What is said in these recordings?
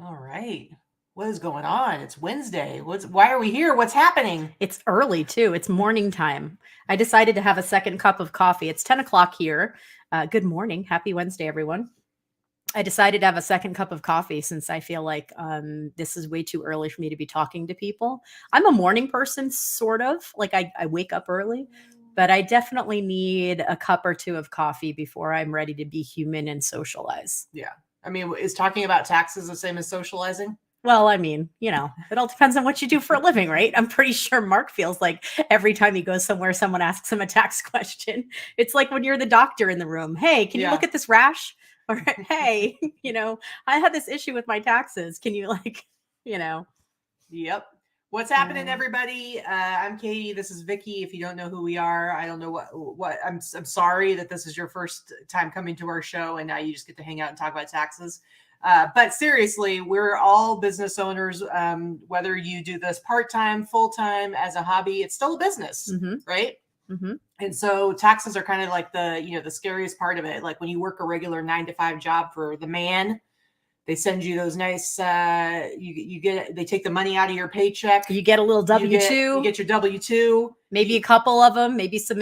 All right. What is going on? It's Wednesday. Why are we here? What's happening? It's early too. It's morning time. I decided to have a second cup of coffee. It's 10 o'clock here. Good morning. Happy Wednesday, everyone. I decided to have a second cup of coffee since I feel like this is way too early for me to be talking to people. I'm a morning person, sort of. Like I wake up early, but I definitely need a cup or two of coffee before I'm ready to be human and socialize. Yeah. I mean, is talking about taxes the same as socializing? Well, I mean, it all depends on what you do for a living, right? I'm pretty sure Mark feels like every time he goes somewhere, someone asks him a tax question. It's like when you're the doctor in the room. Hey, can you look at this rash? Or hey, I had this issue with my taxes. Can you Yep. What's happening, everybody? I'm Katie. This is Vicky. If you don't know who we are, I don't know what I'm sorry that this is your first time coming to our show and now you just get to hang out and talk about taxes. But seriously, we're all business owners. Whether you do this part-time, full-time, as a hobby, it's still a business, right? Mm-hmm. And so taxes are kind of like the scariest part of it. Like when you work a regular 9-to-5 job for the man, they send you those nice, they take the money out of your paycheck. You get a little W-2. You get your W-2. Maybe a couple of them, maybe some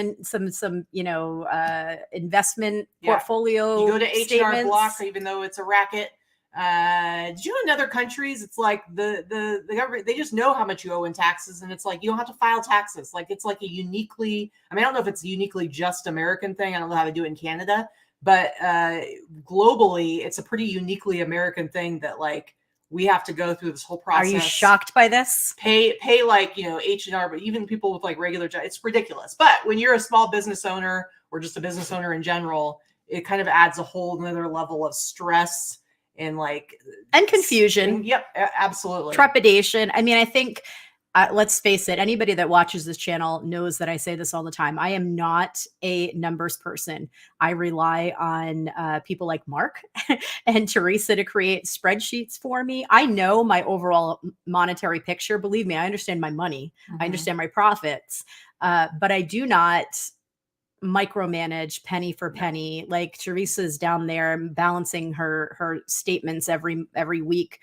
investment portfolio. You go to H&R Block, even though it's a racket. Did you know in other countries, it's like the government, they just know how much you owe in taxes. And it's like, you don't have to file taxes. Like it's like I don't know if it's a uniquely just American thing. I don't know how to do it in Canada, but globally, it's a pretty uniquely American thing that like we have to go through this whole process. Are you shocked by this? Pay like, H&R, but even people with like regular jobs, it's ridiculous. But when you're a small business owner or just a business owner in general, it kind of adds a whole nother level of stress and confusion. Yep, absolutely. Trepidation. I mean, I think, let's face it, anybody that watches this channel knows that I say this all the time. I am not a numbers person. I rely on people like Mark and Teresa to create spreadsheets for me. I know my overall monetary picture. Believe me, I understand my money. I understand my profits, but I do not micromanage penny for penny. Like Teresa's down there balancing her statements every week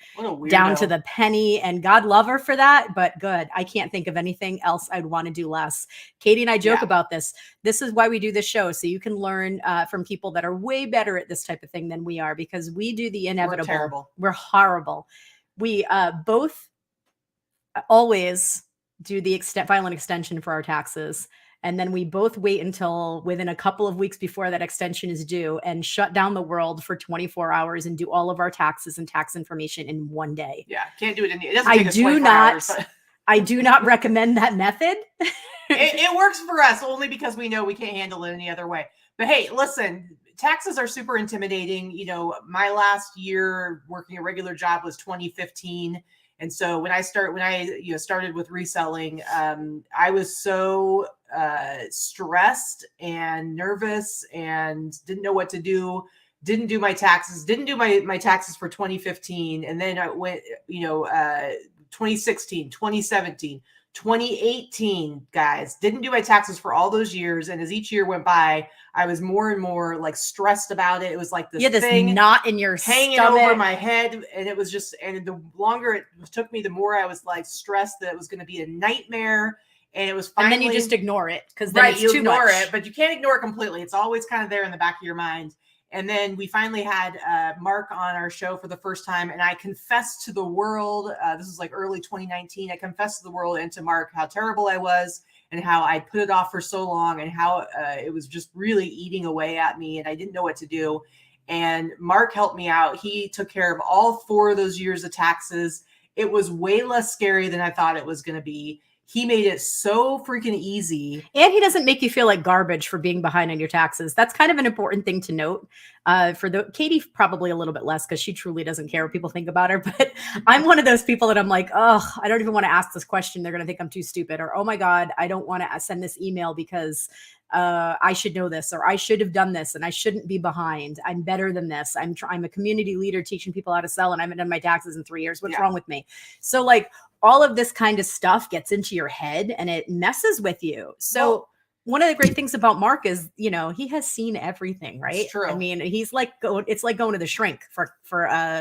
down to the penny, and God love her for that, but good. I can't think of anything else I'd want to do less. Katie and I joke about this. This is why we do this show, so you can learn from people that are way better at this type of thing than we are, because we do the inevitable. We're terrible. We're horrible. We both always do the file an extension for our taxes. And then we both wait until within a couple of weeks before that extension is due and shut down the world for 24 hours and do all of our taxes and tax information in one day. Yeah, can't do it. It doesn't take us 24 hours. I do not recommend that method. It works for us only because we know we can't handle it any other way. But hey, listen, taxes are super intimidating. My last year working a regular job was 2015. And so when I started with reselling, I was so stressed and nervous and didn't know what to do. Didn't do my taxes. Didn't do my taxes for 2015, and then I went, 2016, 2017, 2018, guys. Didn't do my taxes for all those years, and as each year went by, I was more and more like stressed about it. It was like this thing knot in your hanging stomach over my head, and it was just. And the longer it took me, the more I was like stressed that it was going to be a nightmare. And it was finally, and then you just ignore it because then it's you too ignore much. it, but you can't ignore it completely. It's always kind of there in the back of your mind. And then we finally had Mark on our show for the first time, and I confessed to the world. This was like early 2019. I confessed to the world and to Mark how terrible I was and how I put it off for so long and how it was just really eating away at me, and I didn't know what to do. And Mark helped me out. He took care of all 4 of those years of taxes. It was way less scary than I thought it was going to be. He made it so freaking easy. And he doesn't make you feel like garbage for being behind on your taxes. That's kind of an important thing to note. Katie, probably a little bit less because she truly doesn't care what people think about her. But I'm one of those people that I'm like, oh, I don't even want to ask this question. They're going to think I'm too stupid. Or, oh my God, I don't want to send this email because I should know this, or I should have done this and I shouldn't be behind. I'm better than this. I'm a community leader teaching people how to sell and I haven't done my taxes in 3 years. What's wrong with me? So all of this kind of stuff gets into your head and it messes with you. So One of the great things about Mark is, he has seen everything, right? It's true. I mean, he's like it's like going to the shrink for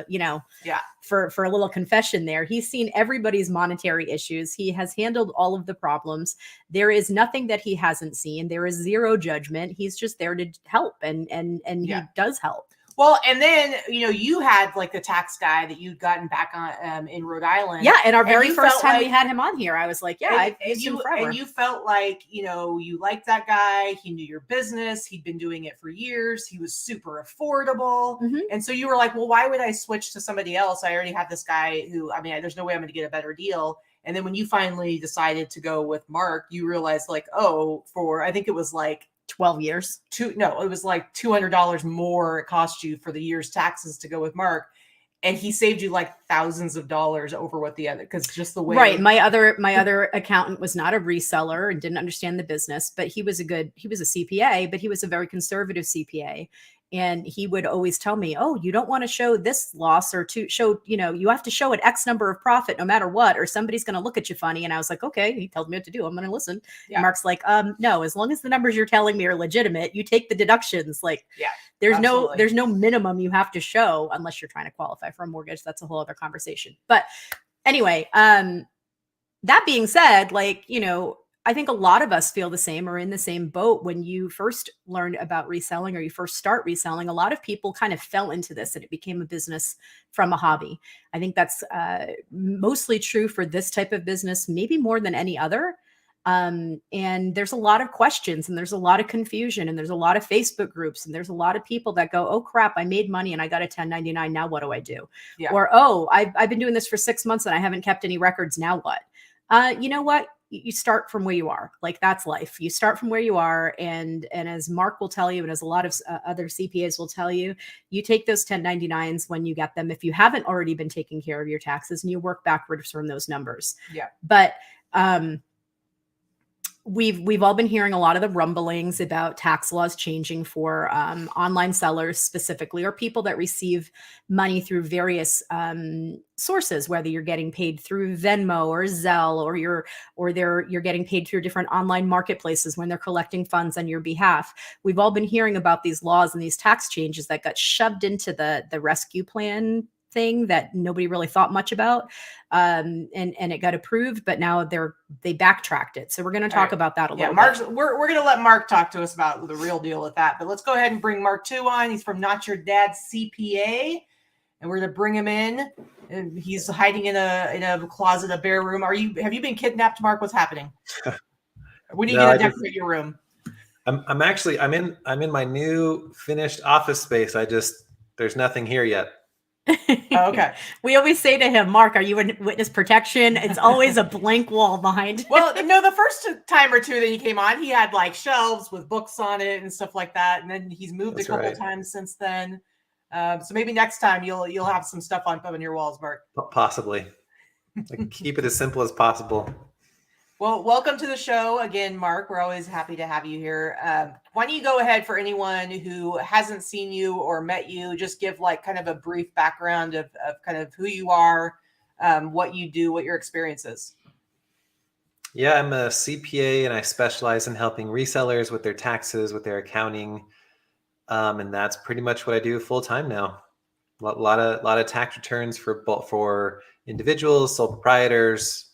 Yeah. for a little confession there. He's seen everybody's monetary issues. He has handled all of the problems. There is nothing that he hasn't seen. There is zero judgment. He's just there to help, and Yeah. he does help. Well, and then, you had like the tax guy that you'd gotten back on in Rhode Island. Yeah, and our And very you first felt time we like- had him on here, I was like, yeah, I've and used him you forever. and you felt like, you liked that guy. He knew your business. He'd been doing it for years. He was super affordable. Mhm. And so you were like, well, why would I switch to somebody else? I already have this guy who, I mean, there's no way I'm going to get a better deal. And then when you finally decided to go with Mark, you realized like, oh, I think it was like 12 years. it was like $200 more it cost you for the year's taxes to go with Mark. And he saved you like thousands of dollars over what the other, because just the way. Right. My other accountant was not a reseller and didn't understand the business, but he was a CPA, but he was a very conservative CPA. And he would always tell me, oh, you don't want to show this loss, or to show, you have to show an X number of profit no matter what, or somebody's going to look at you funny. And I was like, okay, he told me what to do. I'm going to listen. Yeah. Mark's like, no, as long as the numbers you're telling me are legitimate, you take the deductions. Like, Yeah, there's absolutely. no minimum you have to show unless you're trying to qualify for a mortgage. That's a whole other conversation. But anyway, that being said, like, I think a lot of us feel the same, or in the same boat. When you first learned about reselling, or you first start reselling, a lot of people kind of fell into this and it became a business from a hobby. I think that's mostly true for this type of business, maybe more than any other. And there's a lot of questions, and there's a lot of confusion, and there's a lot of Facebook groups, and there's a lot of people that go, oh crap, I made money and I got a 1099. Now what do I do? Yeah. Or, oh, I've been doing this for 6 months and I haven't kept any records. Now what? You know what? You start from where you are. Like, that's life. You start from where you are. And as Mark will tell you, and as a lot of other CPAs will tell you, you take those 1099s when you get them, if you haven't already been taking care of your taxes, and you work backwards from those numbers. Yeah. But, we've all been hearing a lot of the rumblings about tax laws changing for online sellers specifically, or people that receive money through various sources, whether you're getting paid through Venmo or Zelle, or you're getting paid through different online marketplaces when they're collecting funds on your behalf. We've all been hearing about these laws and these tax changes that got shoved into the rescue plan thing that nobody really thought much about, and it got approved, but now they backtracked it. So we're going to talk about that a little bit. We're going to let Mark talk to us about the real deal with that, but let's go ahead and bring Mark 2 on. He's from Not Your Dad's CPA, and we're going to bring him in. And he's hiding in a closet, a bare room. Have you been kidnapped, Mark? What's happening? When are you going to decorate your room? I'm in my new finished office space. There's nothing here yet. Oh, okay. We always say to him, Mark, are you in witness protection? It's always a blank wall behind. Well, no, the first time or two that he came on, he had like shelves with books on it and stuff like that. And then he's moved a couple times since then. So maybe next time you'll have some stuff on your walls, Mark. Possibly. Keep it as simple as possible. Well, welcome to the show again, Mark. We're always happy to have you here. Why don't you go ahead, for anyone who hasn't seen you or met you, just give like kind of a brief background of kind of who you are, what you do, what your experience is. Yeah, I'm a CPA and I specialize in helping resellers with their taxes, with their accounting. And that's pretty much what I do full time now. A lot of tax returns for individuals, sole proprietors,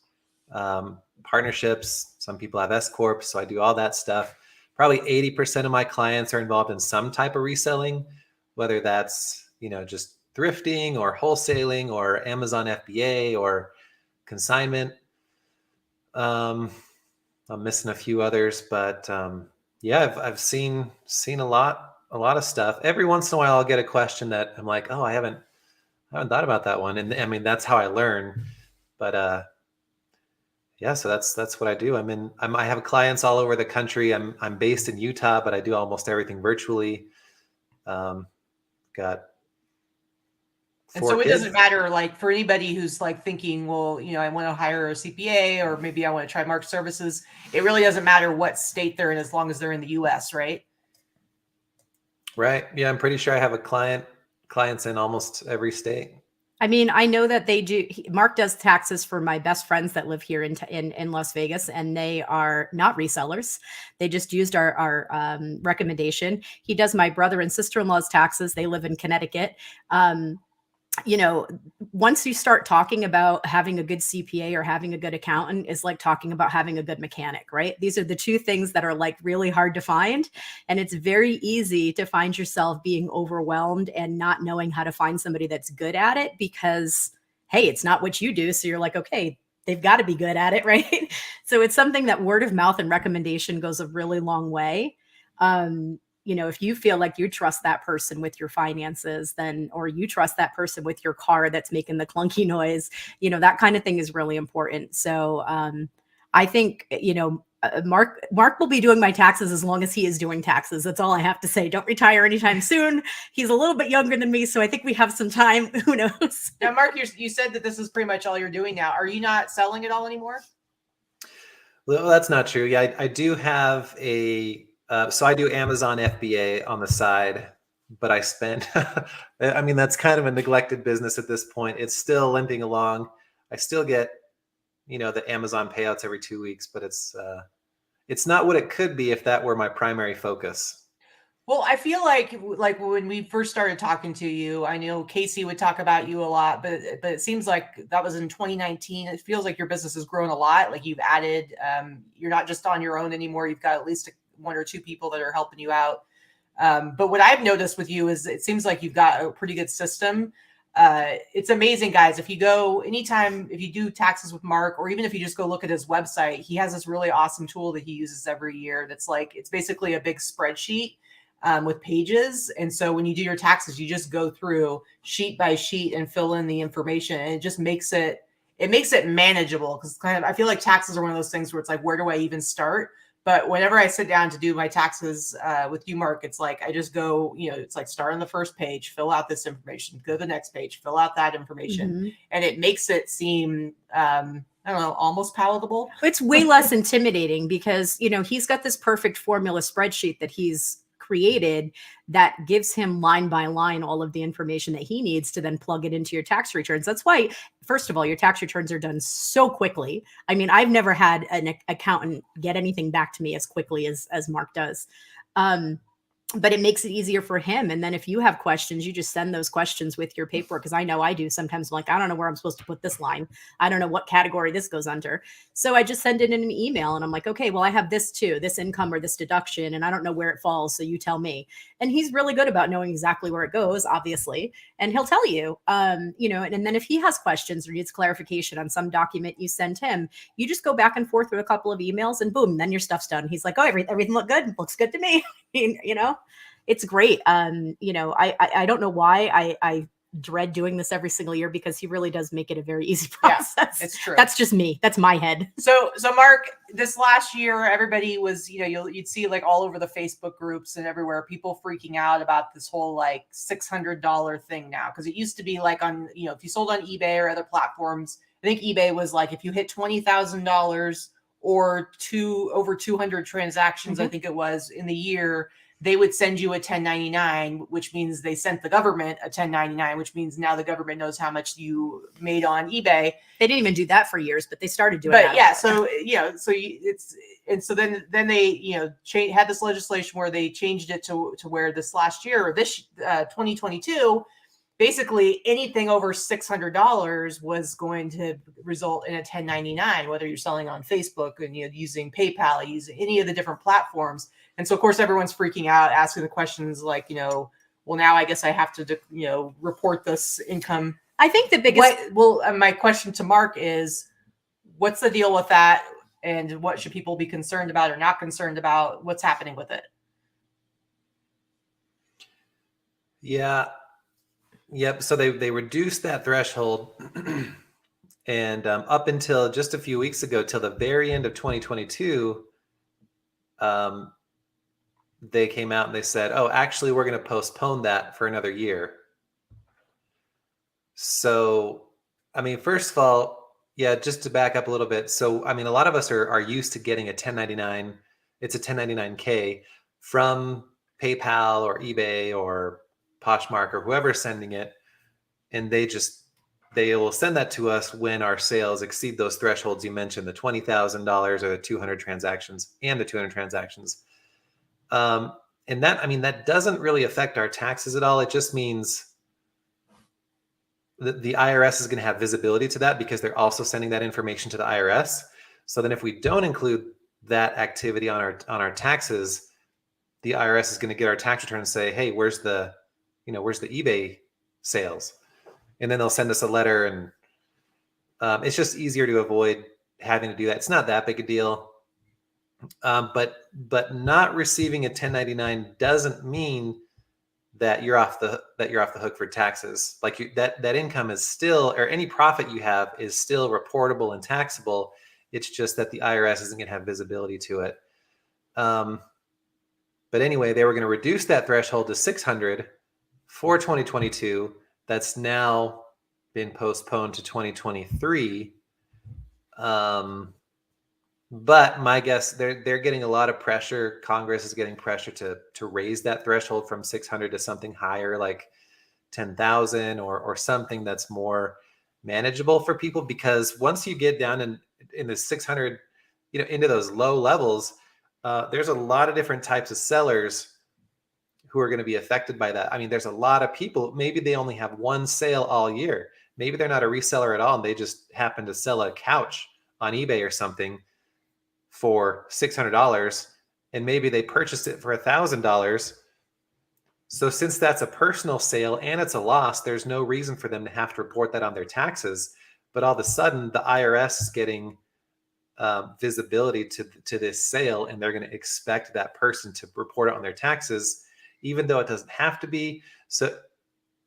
partnerships. Some people have S corps, so I do all that stuff. Probably 80% of my clients are involved in some type of reselling, whether that's just thrifting or wholesaling or Amazon FBA or consignment. I'm missing a few others, but yeah, I've seen a lot of stuff. Every once in a while, I'll get a question that I'm like, oh, I haven't thought about that one, and I mean that's how I learn. But yeah, so that's what I do. I have clients all over the country. I'm based in Utah, but I do almost everything virtually. Got and so it doesn't matter, like for anybody who's like thinking, well, I want to hire a CPA, or maybe I want to try Mark services. It really doesn't matter what state they're in, as long as they're in the US, right? Right. Yeah, I'm pretty sure I have clients in almost every state. I mean, I know that they do. Mark does taxes for my best friends that live here in Las Vegas, and they are not resellers. They just used our recommendation. He does my brother and sister-in-law's taxes. They live in Connecticut. Um, you know, once you start talking about having a good CPA or having a good accountant is like talking about having a good mechanic, right? These are the two things that are like really hard to find. And it's very easy to find yourself being overwhelmed and not knowing how to find somebody that's good at it because, hey, it's not what you do. So you're like, okay, they've got to be good at it, right? So it's something that word of mouth and recommendation goes a really long way. If you feel like you trust that person with your finances, then, or you trust that person with your car that's making the clunky noise, that kind of thing is really important. So, I think, Mark will be doing my taxes as long as he is doing taxes. That's all I have to say. Don't retire anytime soon. He's a little bit younger than me, so I think we have some time. Who knows? Now, Mark, you said that this is pretty much all you're doing now. Are you not selling it all anymore? Well, that's not true. Yeah, I do have so I do Amazon FBA on the side, but I spend, I mean, that's kind of a neglected business at this point. It's still limping along. I still get, the Amazon payouts every 2 weeks, but it's not what it could be if that were my primary focus. Well, I feel like when we first started talking to you, I know Casey would talk about you a lot, but it seems like that was in 2019. It feels like your business has grown a lot. Like you've added, you're not just on your own anymore. You've got at least one or two people that are helping you out. But what I've noticed with you is it seems like you've got a pretty good system. It's amazing, guys. If you do taxes with Mark, or even if you just go look at his website, he has this really awesome tool that he uses every year. It's basically a big spreadsheet with pages. And so when you do your taxes, you just go through sheet by sheet and fill in the information. And it just makes it manageable because I feel like taxes are one of those things where it's like, where do I even start? But whenever I sit down to do my taxes with you, Mark, it's like I just go, it's like start on the first page, fill out this information, go to the next page, fill out that information. Mm-hmm. And it makes it seem, I don't know, almost palatable. It's way less intimidating because, he's got this perfect formula spreadsheet that he's created that gives him line by line all of the information that he needs to then plug it into your tax returns. That's why, first of all, your tax returns are done so quickly. I mean, I've never had an accountant get anything back to me as quickly as Mark does. But it makes it easier for him. And then if you have questions, you just send those questions with your paperwork. Because I know I do sometimes. I'm like, I don't know where I'm supposed to put this line. I don't know what category this goes under. So I just send it in an email and I'm like, okay, well, I have this too, this income or this deduction, and I don't know where it falls. So you tell me. And he's really good about knowing exactly where it goes, obviously. And he'll tell you, and then if he has questions or needs clarification on some document you send him, you just go back and forth with a couple of emails and boom, then your stuff's done. He's like, oh, everything looked good. Looks good to me. It's great. I don't know why I dread doing this every single year because he really does make it a very easy process. Yeah, it's true. That's just me. That's my head. So Mark, this last year, everybody was, you'd see like all over the Facebook groups and everywhere, people freaking out about this whole like $600 thing now. Cause it used to be like on, if you sold on eBay or other platforms, I think eBay was like, if you hit $20,000 or over 200 transactions, I think it was in the year, they would send you a 1099, which means they sent the government a 1099, which means now the government knows how much you made on eBay. They didn't even do that for years, but they started doing that. But yeah, so then they, had this legislation where they changed it to where this last year or this 2022, basically anything over $600 was going to result in a 1099, whether you're selling on Facebook and using PayPal, using any of the different platforms. And so, of course, everyone's freaking out, asking the questions like, well, now I guess I have to, report this income. I think the biggest. My question to Mark is, what's the deal with that? And what should people be concerned about or not concerned about? What's happening with it? Yeah. Yep. So they reduced that threshold and up until just a few weeks ago, till the very end of 2022, they came out and they said, oh, actually, we're going to postpone that for another year. So, I mean, first of all, yeah, just to back up a little bit. So, I mean, a lot of us are used to getting a 1099. It's a 1099K from PayPal or eBay or Poshmark or whoever's sending it. And they just they will send that to us when our sales exceed those thresholds you mentioned, the $20,000 or the 200 transactions and the 200 transactions. And that, I mean, that doesn't really affect our taxes at all. It just means that the IRS is going to have visibility to that because they're also sending that information to the IRS. So then if we don't include that activity on our taxes, the IRS is going to get our tax return and say, hey, where's the eBay sales? And then they'll send us a letter, and it's just easier to avoid having to do that. It's not that big a deal. But not receiving a 1099 doesn't mean that you're off the hook for taxes. Like that income is still, or any profit you have is still reportable and taxable. It's just that the IRS isn't going to have visibility to it. But anyway, they were going to reduce that threshold to 600 for 2022. That's now been postponed to 2023. But my guess, they're getting a lot of pressure. Congress is getting pressure to raise that threshold from 600 to something higher, like 10,000 or something that's more manageable for people. Because once you get down in the 600, into those low levels, there's a lot of different types of sellers who are going to be affected by that. I mean, there's a lot of people, maybe they only have one sale all year. Maybe they're not a reseller at all, and they just happen to sell a couch on eBay or something for $600, and maybe they purchased it for $1,000. So since that's a personal sale and it's a loss, there's no reason for them to have to report that on their taxes. But all of a sudden, the IRS is getting visibility to this sale, and they're going to expect that person to report it on their taxes, even though it doesn't have to be. So,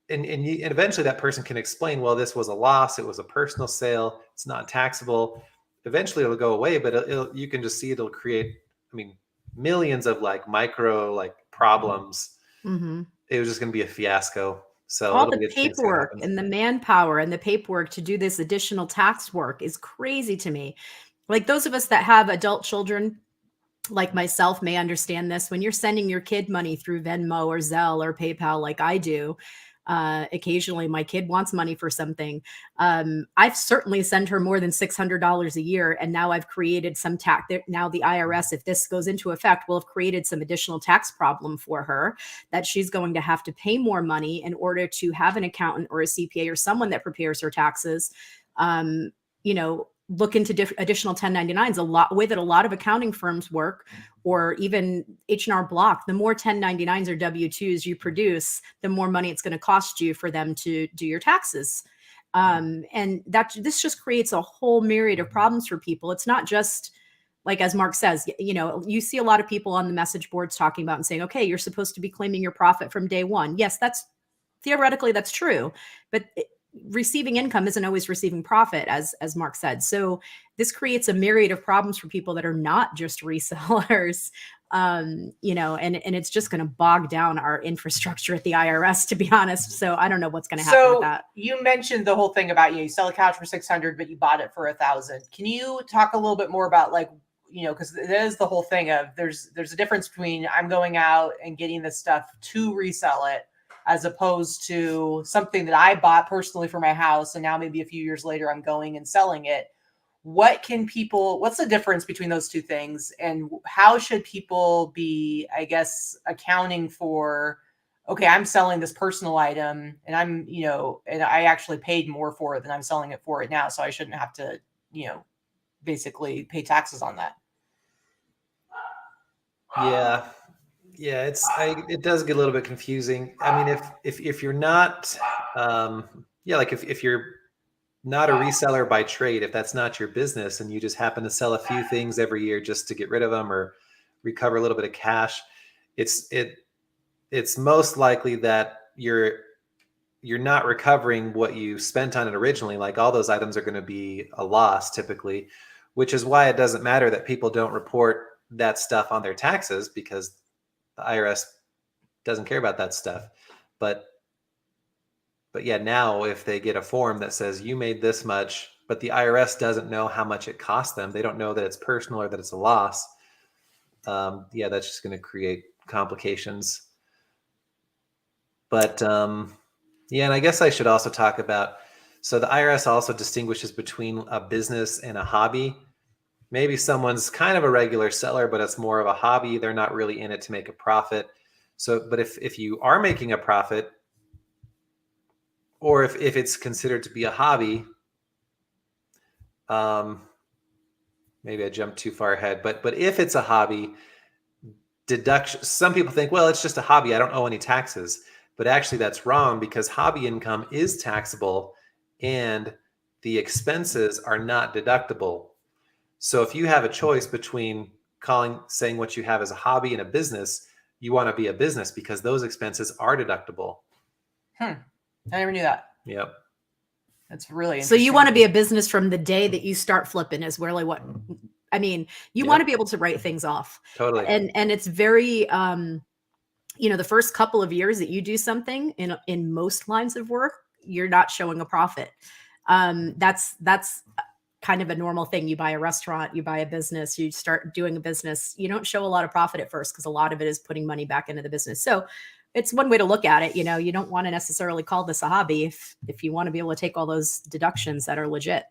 and eventually that person can explain, well, this was a loss. It was a personal sale. It's not taxable. Eventually it'll go away, but you can just see it'll create, I mean, millions of micro problems. Mm-hmm. It was just going to be a fiasco. So all the paperwork and the manpower and the paperwork to do this additional tax work is crazy to me. Like those of us that have adult children, like myself, may understand this. When you're sending your kid money through Venmo or Zelle or PayPal, like I do, occasionally my kid wants money for something. I've certainly sent her more than $600 a year. And now I've created some tax. Now the IRS, if this goes into effect, will have created some additional tax problem for her that she's going to have to pay more money in order to have an accountant or a CPA or someone that prepares her taxes, look into additional 1099s. A way that a lot of accounting firms work, or even H&R Block, the more 1099s or W-2s you produce, the more money it's going to cost you for them to do your taxes. And this just creates a whole myriad of problems for people. It's not just like, as Mark says, you see a lot of people on the message boards talking about and saying, okay, you're supposed to be claiming your profit from day one. Yes, theoretically that's true, but receiving income isn't always receiving profit, as Mark said. So this creates a myriad of problems for people that are not just resellers, and it's just going to bog down our infrastructure at the IRS, to be honest. So I don't know what's going to happen with that. You mentioned the whole thing about, you sell a couch for 600, but you bought it for 1,000. Can you talk a little bit more about because it is the whole thing of there's a difference between I'm going out and getting this stuff to resell it, as opposed to something that I bought personally for my house, and now maybe a few years later I'm going and selling it. What's the difference between those two things, and how should people be, I guess, accounting for, okay, I'm selling this personal item and and I actually paid more for it than I'm selling it for it now, so I shouldn't have to, basically pay taxes on that. Yeah, it does get a little bit confusing. I mean, if you're not, if you're not a reseller by trade, if that's not your business and you just happen to sell a few things every year just to get rid of them or recover a little bit of cash, it's most likely that you're not recovering what you spent on it originally. Like all those items are going to be a loss typically, which is why it doesn't matter that people don't report that stuff on their taxes, because the IRS doesn't care about that stuff. But yeah, now if they get a form that says you made this much, but the IRS doesn't know how much it cost them, they don't know that it's personal or that it's a loss. That's just going to create complications. But and I guess I should also talk about, So the IRS also distinguishes between a business and a hobby. Maybe someone's kind of a regular seller, but it's more of a hobby. They're not really in it to make a profit. So, but if you are making a profit, or if it's considered to be a hobby, maybe I jumped too far ahead, but if it's a hobby, deduction, some people think, well, it's just a hobby, I don't owe any taxes. But actually that's wrong, because hobby income is taxable and the expenses are not deductible. So if you have a choice between saying what you have as a hobby and a business, you want to be a business because those expenses are deductible. I never knew that. Yep. That's really So interesting. you want to be a business from the day that you start flipping is really what, I mean, you Yep. want to be able to write things off. Totally. And it's very, you know, the first couple of years that you do something in most lines of work, you're not showing a profit. That's kind of a normal thing. You buy a restaurant, you buy a business, you start doing a business, you don't show a lot of profit at first because a lot of it is putting money back into the business. So it's one way to look at it. You know, you don't want to necessarily call this a hobby if you want to be able to take all those deductions that are legit.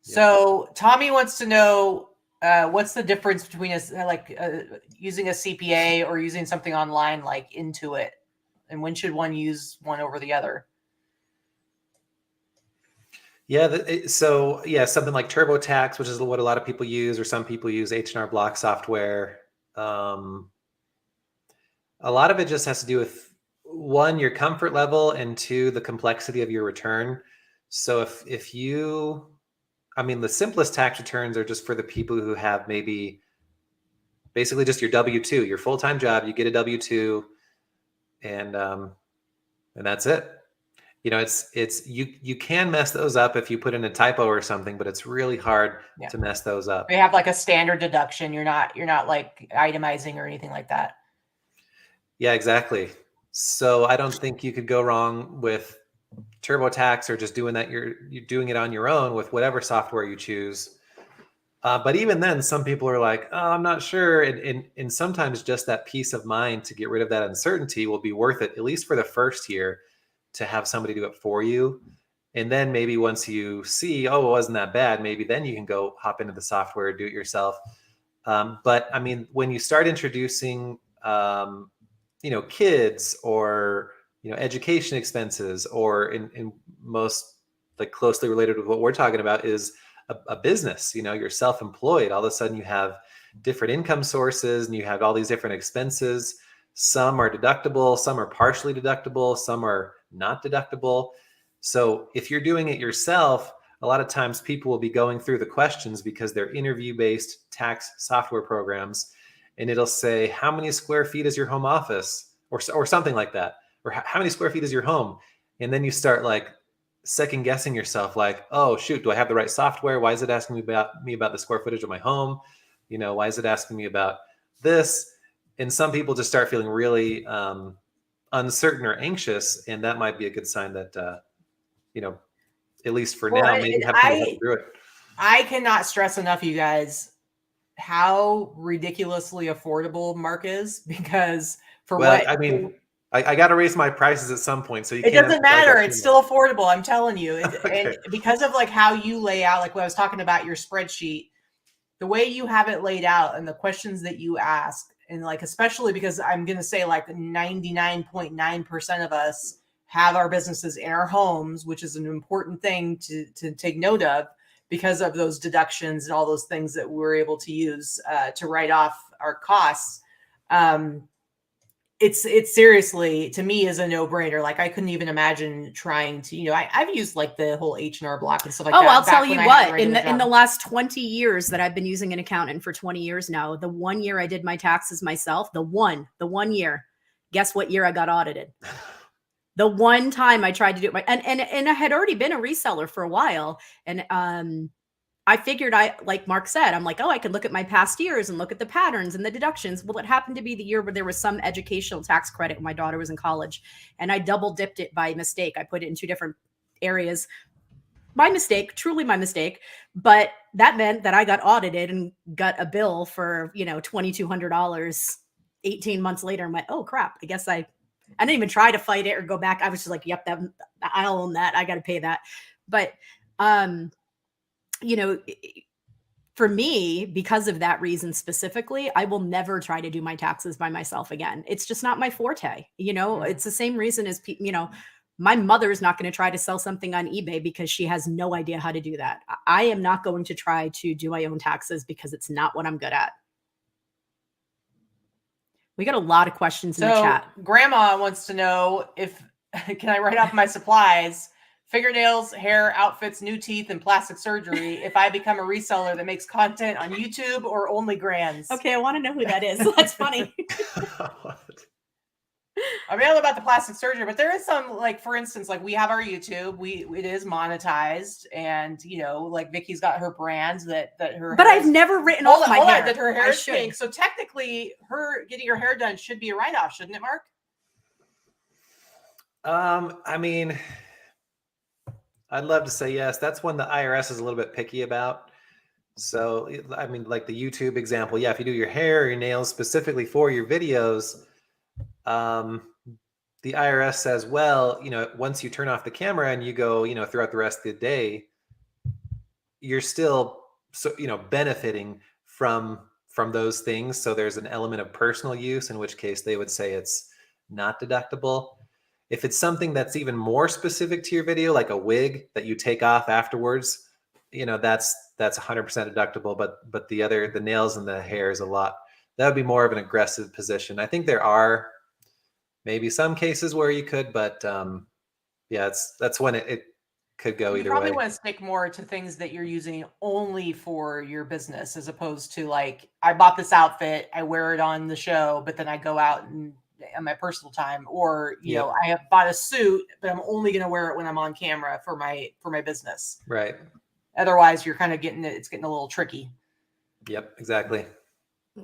So Tommy wants to know, what's the difference between using a CPA or using something online like Intuit, and when should one use one over the other? Yeah, something like TurboTax, which is what a lot of people use, or some people use H&R Block software. A lot of it just has to do with, one, your comfort level, and two, the complexity of your return. So if you, I mean, the simplest tax returns are just for the people who have maybe basically just your W-2, your full-time job, you get a W-2, and that's it. You know, you can mess those up if you put in a typo or something, but it's really hard to mess those up. They have like a standard deduction. You're not like itemizing or anything like that. Yeah, exactly. So I don't think you could go wrong with TurboTax, or just doing that. You're doing it on your own with whatever software you choose. But even then, some people are like, oh, I'm not sure. And sometimes just that peace of mind to get rid of that uncertainty will be worth it, at least for the first year, to have somebody do it for you. And then maybe once you see, oh, it wasn't that bad, maybe then you can go hop into the software, do it yourself. But I mean, when you start introducing, kids, or, education expenses, or in most, like, closely related with what we're talking about is a business, you're self-employed. All of a sudden you have different income sources and you have all these different expenses. Some are deductible, some are partially deductible, some are not deductible. So if you're doing it yourself, a lot of times people will be going through the questions because they're interview-based tax software programs, and it'll say, how many square feet is your home office, or something like that, or how many square feet is your home? And then you start like second guessing yourself, like, oh shoot, do I have the right software? Why is it asking me about the square footage of my home? Why is it asking me about this? And some people just start feeling really uncertain or anxious, and that might be a good sign that at least for now, maybe have somebody help through it. I cannot stress enough, you guys, how ridiculously affordable Mark is, because I mean, I got to raise my prices at some point, so it doesn't matter. It's still affordable. I'm telling you. Okay. And because of like how you lay out, like what I was talking about, your spreadsheet, the way you have it laid out and the questions that you ask, and like, especially because I'm going to say like 99.9% of us have our businesses in our homes, which is an important thing to take note of, because of those deductions and all those things that we're able to use to write off our costs. It's seriously, to me, is a no-brainer. Like, I couldn't even imagine trying to, I've used like the whole H&R Block and stuff like that. Oh, I'll tell you what, in the last 20 years that I've been using an accountant, for 20 years now, the one year I did my taxes myself, the one year, guess what year I got audited? The one time I tried to do it, and I had already been a reseller for a while. And I figured, like Mark said, I'm like, oh, I could look at my past years and look at the patterns and the deductions. Well, it happened to be the year where there was some educational tax credit when my daughter was in college, and I double dipped it by mistake. I put it in two different areas. My mistake, truly my mistake. But that meant that I got audited and got a bill for, $2,200 18 months later. I'm like, oh crap, I guess I I didn't even try to fight it or go back. I was just like, yep, I'll own that. I got to pay that. But, you know, for me, because of that reason specifically, I will never try to do my taxes by myself again. It's just not my forte. It's the same reason as, my mother's not going to try to sell something on eBay because she has no idea how to do that. I am not going to try to do my own taxes because it's not what I'm good at. We got a lot of questions in the chat. Grandma wants to know can I write off my supplies, fingernails, hair, outfits, new teeth, and plastic surgery if I become a reseller that makes content on YouTube or only Grands? Okay, I want to know who that is. That's funny. I don't know about the plastic surgery, but there is some, like, for instance, like we have our YouTube, it is monetized, and like Vicky's got her brands that her. But I've never written off my hair. That her hair is pink, so technically, her getting her hair done should be a write-off, shouldn't it, Mark? I mean, I'd love to say yes. That's one the IRS is a little bit picky about. So, I mean, like the YouTube example, yeah, if you do your hair or your nails specifically for your videos, the IRS says, well, once you turn off the camera and you go, throughout the rest of the day, you're still, benefiting from those things. So there's an element of personal use, in which case they would say it's not deductible. If it's something that's even more specific to your video, like a wig that you take off afterwards, that's 100% deductible. But the nails and the hair is that would be more of an aggressive position. I think there are maybe some cases where you could, but yeah, that's when it could go either way. You probably want to stick more to things that you're using only for your business, as opposed to, like, I bought this outfit, I wear it on the show, but then I go out and on my personal time, or I have bought a suit, but I'm only going to wear it when I'm on camera for my business. Right. Otherwise, you're kind of it's getting a little tricky. Yep, exactly.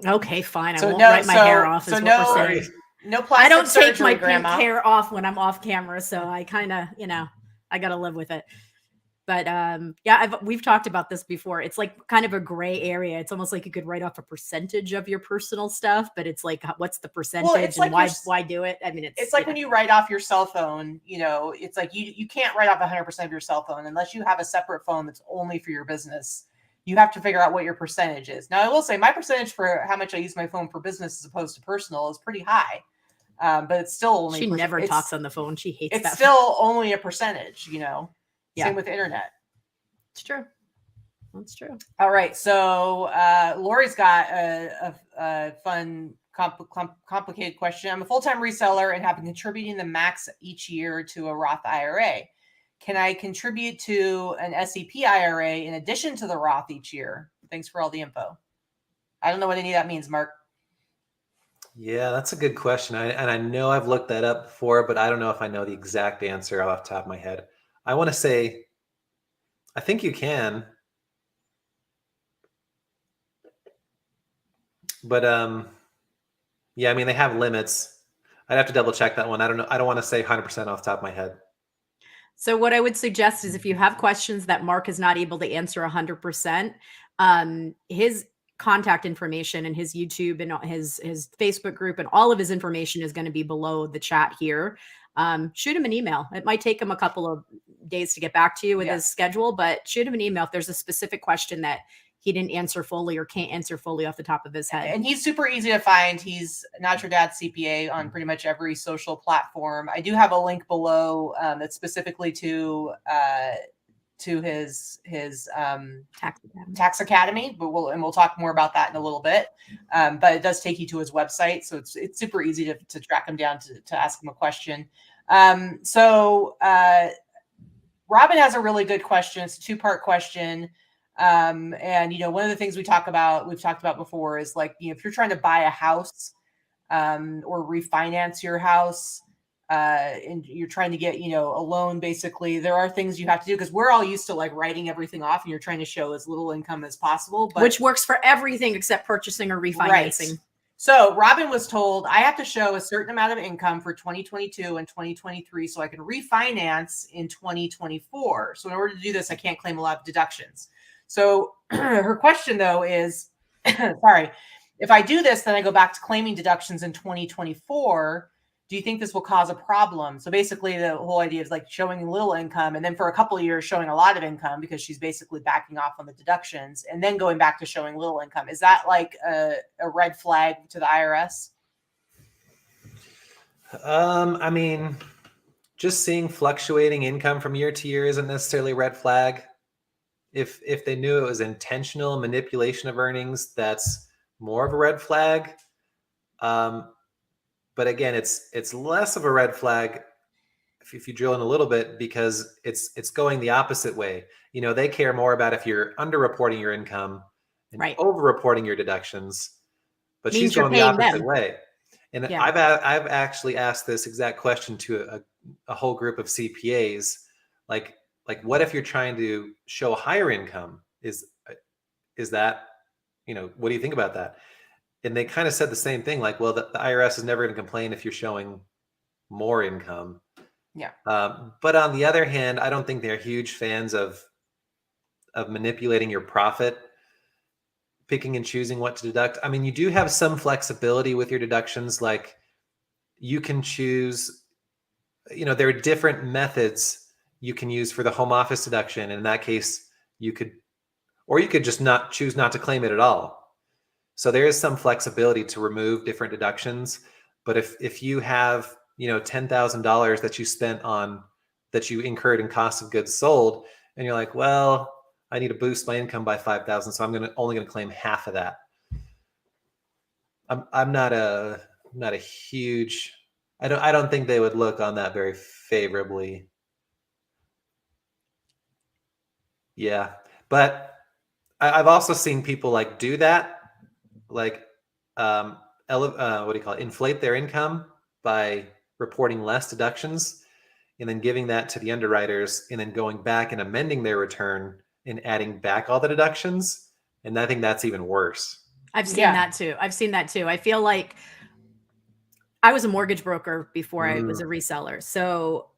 Okay, fine. I won't write my hair off. Is what we're saying. No plastic I don't surgery, take my Grandma. pink hair off when I'm off camera, so I kind of, I got to live with it. But yeah, we've talked about this before. It's like kind of a gray area. It's almost like you could write off a percentage of your personal stuff, but it's like, what's the percentage and why do it? I mean, it's like when you write off your cell phone, it's like you can't write off 100% of your cell phone unless you have a separate phone that's only for your business. You have to figure out what your percentage is. Now, I will say my percentage for how much I use my phone for business as opposed to personal is pretty high. But it's still only. She never talks on the phone. She hates that. It's still only a percentage, Yeah. Same with the internet. It's true. That's true. All right. So Lori's got a fun, complicated question. I'm a full-time reseller and have been contributing the max each year to a Roth IRA. Can I contribute to an SEP IRA in addition to the Roth each year? Thanks for all the info. I don't know what any of that means, Mark. Yeah, that's a good question. And I know I've looked that up before, but I don't know if I know the exact answer off the top of my head. I want to say, I think you can. But yeah, I mean, they have limits. I'd have to double check that one. I don't know. I don't want to say 100% off the top of my head. So what I would suggest is if you have questions that Mark is not able to answer 100%, his contact information and his YouTube and his Facebook group and all of his information is going to be below the chat here. Shoot him an email. It might take him a couple of days to get back to you with his schedule, but shoot him an email if there's a specific question that he didn't answer fully or can't answer fully off the top of his head. And he's super easy to find. He's Not Your Dad CPA on pretty much every social platform. I do have a link below that's specifically to his tax academy, but we'll talk more about that in a little bit. But it does take you to his website, so it's super easy to track him down to ask him a question. So Robin has a really good question. It's a two-part question. And one of the things we've talked about before is, like, if you're trying to buy a house or refinance your house, and you're trying to get, a loan, basically, there are things you have to do, because we're all used to, like, writing everything off, and you're trying to show as little income as possible, which works for everything except purchasing or refinancing. Right. So Robin was told, I have to show a certain amount of income for 2022 and 2023 so I can refinance in 2024. So in order to do this, I can't claim a lot of deductions. So her question, though, is, sorry, if I do this, then I go back to claiming deductions in 2024. do you think this will cause a problem? So basically the whole idea is like showing little income and then for a couple of years showing a lot of income because she's basically backing off on the deductions and then going back to showing little income. Is that like a red flag to the IRS? I mean, just seeing fluctuating income from year to year isn't necessarily a red flag. If they knew it was intentional manipulation of earnings, that's more of a red flag. But again, it's less of a red flag if you drill in a little bit, because it's going the opposite way. You know, they care more about if you're underreporting your income and Right. overreporting your deductions, but Means she's you're going the paying opposite them. way. And Yeah. I've actually asked this exact question to a whole group of CPAs, like what if you're trying to show higher income? Is that, you know, what do you think about that? And they kind of said the same thing, like, well, the IRS is never going to complain if you're showing more income. Yeah. But on the other hand, I don't think they're huge fans of manipulating your profit, picking and choosing what to deduct. I mean, you do have some flexibility with your deductions, like you can choose, you know, there are different methods you can use for the home office deduction. And in that case, you could just not choose not to claim it at all. So there is some flexibility to remove different deductions. But if you have, you know, $10,000 that you spent on, that you incurred in cost of goods sold, and you're like, well, I need to boost my income by 5,000, so I'm only going to claim half of that. I'm not a huge, I don't think they would look on that very favorably. Yeah, but I've also seen people like do that, like what do you call it? Inflate their income by reporting less deductions and then giving that to the underwriters and then going back and amending their return and adding back all the deductions. And I think that's even worse. I've seen Yeah. that too. I feel like I was a mortgage broker before I was a reseller. So,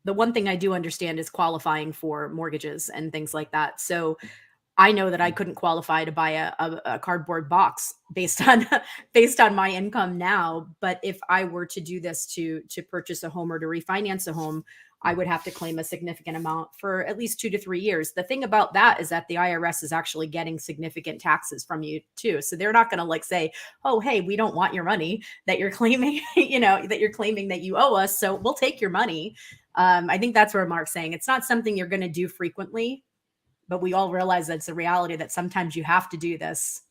the one thing I do understand is qualifying for mortgages and things like that. So I know that I couldn't qualify to buy a cardboard box based on based on my income now. But if I were to do this to purchase a home or to refinance a home, I would have to claim a significant amount for at least 2 to 3 years. The thing about that is that the IRS is actually getting significant taxes from you too. So they're not going to like say, "Oh, hey, we don't want your money that you're claiming, that you're claiming that you owe us. So we'll take your money." I think that's where Mark's saying it's not something you're going to do frequently, but we all realize that it's a reality that sometimes you have to do this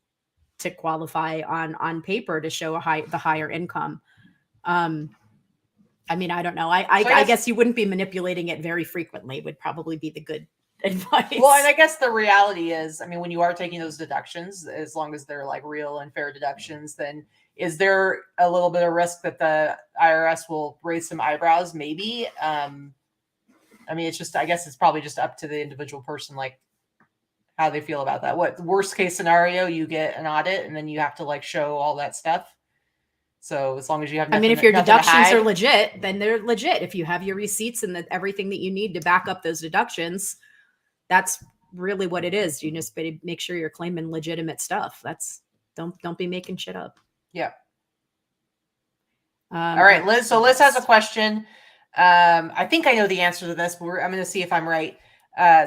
to qualify on paper to show the higher income. I mean, I don't know. I guess you wouldn't be manipulating it very frequently would probably be the good advice. Well, and I guess the reality is, I mean, when you are taking those deductions, as long as they're like real and fair deductions, then is there a little bit of risk that the IRS will raise some eyebrows? Maybe. I mean, it's just, I guess it's probably just up to the individual person, like how they feel about that. What worst case scenario, you get an audit and then you have to like show all that stuff. So as long as you have, I mean, if your deductions are legit, then they're legit. If you have your receipts and everything that you need to back up those deductions, that's really what it is. You just make sure you're claiming legitimate stuff. Don't be making shit up. Yeah. All right, Liz. So Liz has a question. I think I know the answer to this, but I'm going to see if I'm right.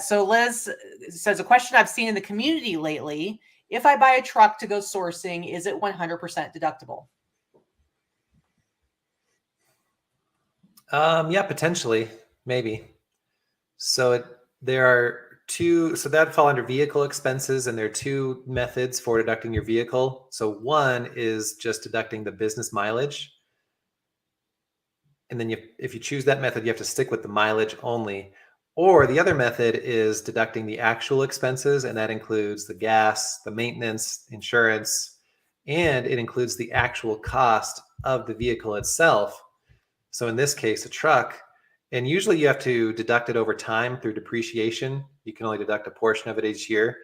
So Liz says, a question I've seen in the community lately: if I buy a truck to go sourcing, is it 100% deductible? Yeah, potentially, maybe. So there are two, so that fall under vehicle expenses, and there are two methods for deducting your vehicle. So one is just deducting the business mileage. And then if you choose that method, you have to stick with the mileage only. Or the other method is deducting the actual expenses, and that includes the gas, the maintenance, insurance, and it includes the actual cost of the vehicle itself. So in this case, a truck, and usually you have to deduct it over time through depreciation. You can only deduct a portion of it each year.